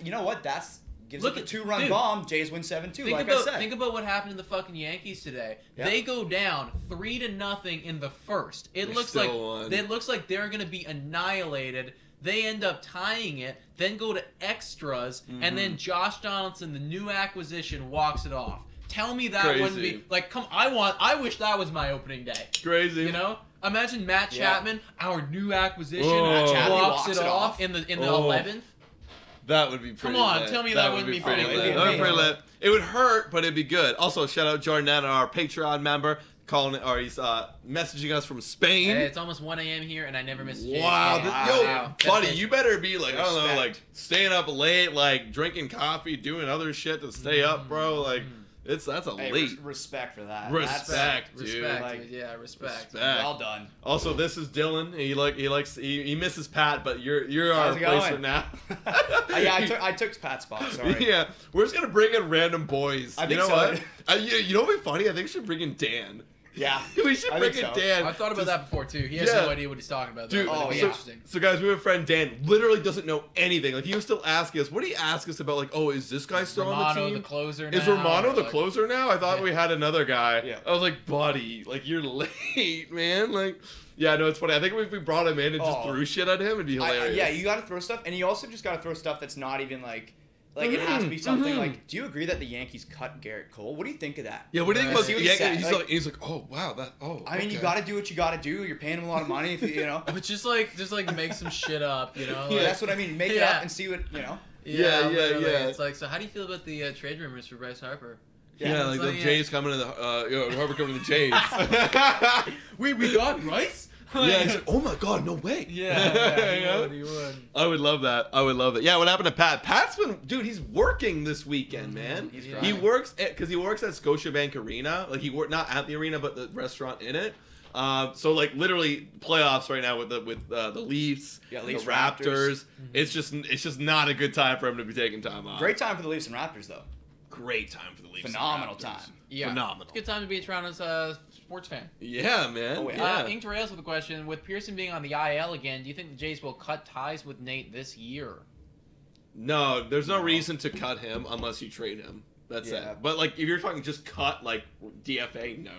C: you know what? That's gives
A: Look
C: up a
A: at
C: 2-run bomb. Jays win 7-2.
A: I
C: said.
A: Think about what happened to the fucking Yankees today.
C: Yeah.
A: They go down 3-0 in the first. It looks like they're gonna be annihilated. They end up tying it, then go to extras, and then Josh Donaldson, the new acquisition, walks it off. Tell me that wouldn't be like. I wish that was my opening day.
B: Crazy.
A: You know. Imagine Matt Chapman, our new acquisition,
C: walks
A: it
C: it
A: off in the 11th.
B: That would be pretty
A: Come on,
B: lit.
A: tell me that wouldn't be pretty lit.
B: That would be pretty lit. It would hurt, but it'd be good. Also, shout out Jordan, our Patreon member, he's messaging us from Spain.
A: Hey, it's almost 1 a.m. here, and I never missed a Jays
B: Wow.
A: game.
B: Buddy, you better be like, I don't know,
C: Respect.
B: like staying up late, like drinking coffee, doing other shit to stay up, bro. Like, that's a late.
C: Respect for that.
B: Respect, dude.
A: Respect.
C: Well done.
B: Also, this is Dylan. He misses Pat, but you're our
C: How's it going?
B: replacement now.
C: I took Pat's spot. Sorry.
B: Yeah, we're just gonna bring in random boys.
C: I
B: you
C: think
B: know
C: so.
B: what? You know what'd be funny? I think we should bring in Dan.
C: Yeah.
B: We should bring in Dan.
A: I thought about that before too. He has no idea what he's talking about.
B: Dude,
A: Interesting.
B: So guys, we have a friend Dan. Literally doesn't know anything. Like he was still asking us. What did he ask us about? Like, oh, is this guy still on the team?
A: The closer now.
B: Is Romano the
A: Like-
B: closer now? I thought we had another guy.
C: Yeah.
B: I was like, buddy, like you're late, man. Like, yeah, no, it's funny. I think if we brought him in and just threw shit at him, it'd be hilarious.
C: You got to throw stuff, and you also just got to throw stuff that's not even like it has to be something like. Do you agree that the Yankees cut Garrett Cole? What do you think of that?
B: Yeah, what do you think about
C: See what he said.
B: he's like, oh wow,
C: I mean, you got to do what you got to do. You're paying him a lot of money, if you know.
A: But just make some shit up, you know.
C: Yeah, that's what I mean. Make it up and see what you know.
B: Yeah.
A: It's like, so how do you feel about the trade rumors for Bryce Harper?
B: Yeah, like the Jays coming to the Harper coming to the Jays.
A: we got Bryce.
B: Yeah, he's like, oh my god, no way.
A: Yeah, he would.
B: I would love that. Yeah, what happened to Pat? Pat's been, dude, he's working this weekend, man. He works because he works at Scotiabank Arena. Like he worked not at the arena, but the restaurant in it. So like literally playoffs right now with the Leafs,
C: Yeah,
B: the
C: Leafs,
B: Raptors. It's just not a good time for him to be taking time off.
C: Great time for the Leafs and Raptors, though.
B: Great time for the Leafs.
C: Phenomenal
B: and Raptors.
C: time.
A: Yeah,
B: phenomenal.
A: It's a good time to be a Toronto's sports fan.
B: Yeah, man.
C: Oh, yeah.
A: Inked Rails with a question: with Pearson being on the IL again, do you think the Jays will cut ties with Nate this year?
B: No, there's no reason to cut him unless you trade him. That's it. But like, if you're talking just cut like DFA, no.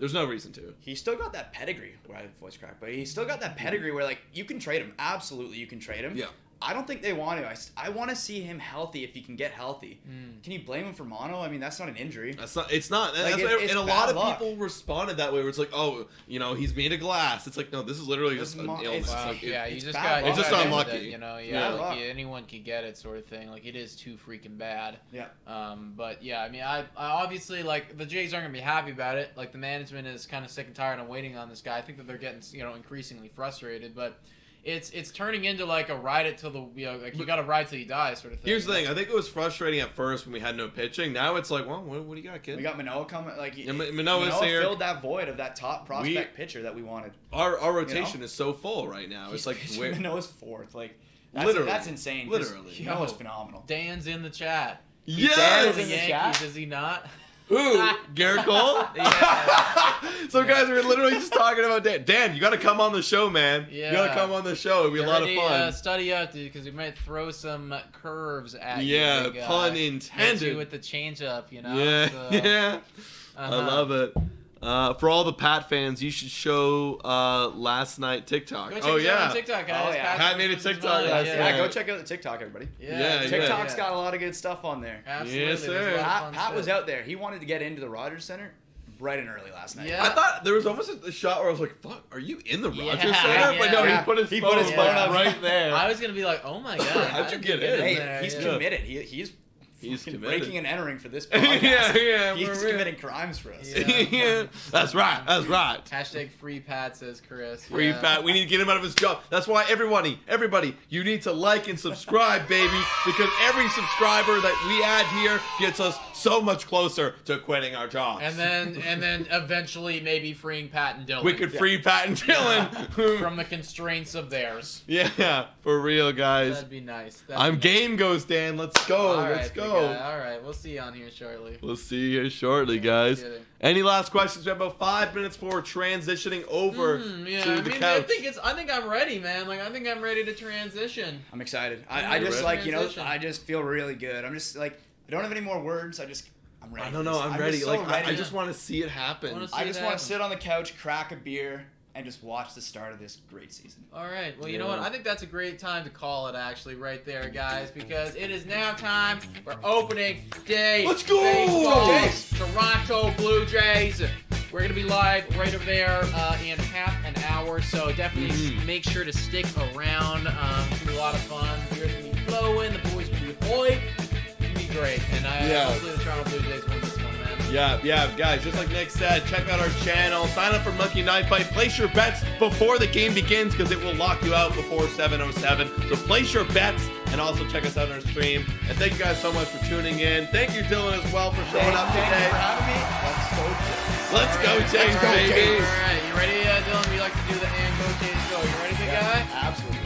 B: There's no reason to.
C: He's still got that pedigree. Where I voice crack, but he's still got that pedigree where like you can trade him. Absolutely, you can trade him.
B: Yeah.
C: I don't think they want to. I want to see him healthy if he can get healthy. Can you blame him for mono? I mean, that's not an injury.
B: It's not.
C: Like,
B: And a lot of
C: luck.
B: people responded that way where it's like, oh, he's made of glass. It's like, no, this is literally just an illness.
C: Wow.
B: Like,
A: you just
C: bad
A: got.
C: luck.
B: It's just unlucky.
A: Like anyone can get it, sort of thing. Like it is too freaking bad.
C: Yeah.
A: But yeah, I mean, I obviously like the Jays aren't gonna be happy about it. Like the management is kind of sick and tired of waiting on this guy. I think that they're getting increasingly frustrated, but. It's turning into like a ride it till like you got to ride till you die sort of thing.
B: Here's the thing. I think it was frustrating at first when we had no pitching. Now it's like, well, what do you got, kid?
C: We got Manoah coming. Like
B: Manoah's here.
C: Filled that void of that top prospect pitcher that we wanted.
B: Our rotation is so full right now. It's like
C: Manoah's fourth. Like that's insane.
B: Literally.
C: Manoah's phenomenal.
A: Dan's in the chat.
B: Yes.
A: The Yankees, is he not?
B: Who? Garrett Cole?
A: Yeah.
B: So guys, we're literally just talking about Dan. Dan, you got to come on the show, man.
A: Yeah.
B: You got to come on the show. It'd be a lot of fun.
A: Study up, dude, because we might throw some curves at you.
B: Yeah,
A: big,
B: pun
A: hit
B: intended.
A: you with the changeup,
B: Yeah,
A: So,
B: yeah. I love it. For all the Pat fans, you should show last night TikTok.
A: Go check us out on TikTok, guys.
C: Oh, yeah.
B: Pat made a TikTok last
C: Yeah,
B: night.
C: go check out the TikTok, everybody.
B: Yeah,
C: TikTok's got a lot of good stuff on there.
A: Absolutely.
B: Yes,
A: there's a
B: sir.
A: lot of fun
C: Pat
A: stuff.
C: was out there. He wanted to get into the Rogers Center. bright and early last night.
A: Yeah.
B: I thought there was almost a shot where I was like, "Fuck, are you in the Rogers
A: Yeah,
B: Center?" But no,
A: yeah.
B: he put his
C: He
B: phone,
C: put his phone up
B: right there.
A: I was gonna be like, oh my god,
B: How'd you get in?
C: Hey,
A: there?
C: he's
A: Yeah.
C: committed. He's
B: committed.
C: breaking and entering for this podcast.
B: yeah,
C: He's
B: for real.
C: committing crimes for us.
A: Yeah.
B: Yeah, that's right. That's right.
A: Hashtag free Pat, says Chris.
B: Free
A: Yeah.
B: Pat. We need to get him out of his job. That's why everybody, you need to like and subscribe, baby, because every subscriber that we add here gets us so much closer to quitting our jobs.
A: And then eventually maybe freeing Pat and Dylan.
B: we could free Pat and Dylan
A: from the constraints of theirs.
B: Yeah, for real, guys.
A: That'd be nice. That'd
B: I'm
A: be nice.
B: game goes, Dan. Let's go.
A: All right,
B: Let's
A: big
B: go.
A: guy. All right, we'll see you on here shortly.
B: We'll see you shortly,
A: Yeah,
B: guys.
A: kidding.
B: Any last questions? We have about 5 minutes before transitioning over
A: Yeah,
B: to
A: I
B: the
A: mean,
B: couch.
A: I think I'm ready, man. Like, I think I'm ready to transition.
C: I'm excited.
A: Yeah,
C: I just
A: ready.
C: like, you know,
A: Transition.
C: I just feel really good. I'm just like, I don't have any more words. I'm ready.
B: I don't know. I'm ready.
C: Just so
B: Like
C: ready.
B: I just want to see it happen.
A: Wanna see
C: I just
A: it
C: want
A: happen.
C: to sit on the couch, crack a beer, and just watch the start of this great season.
A: All right. Well, you know
B: Yeah.
A: what? I think that's a great time to call it, actually, right there, guys, because it is now time for opening day.
B: Let's go!
A: baseball.
B: Jays!
A: Toronto Blue Jays. We're gonna be live right over there in half an hour, so definitely make sure to stick around. It's gonna be a lot of fun. Beer's gonna be flowing. The boys gonna be ahoy. It's gonna be great, and hopefully the Toronto Blue Jays win this one, man.
B: Yeah, guys, just like Nick said, check out our channel, sign up for Monkey Knife Fight, place your bets before the game begins because it will lock you out before 7:07. So place your bets and also check us out on our stream. And thank you guys so much for tuning in. Thank you, Dylan, as well, for showing up
C: Thank you
B: today.
C: for having me. Let's go, Jays.
B: Let's go, Jays,
C: Let's go,
B: baby.
C: Jays.
A: All right, you ready, Dylan? We like to do the and go Jays go. You ready, big guy?
C: Absolutely.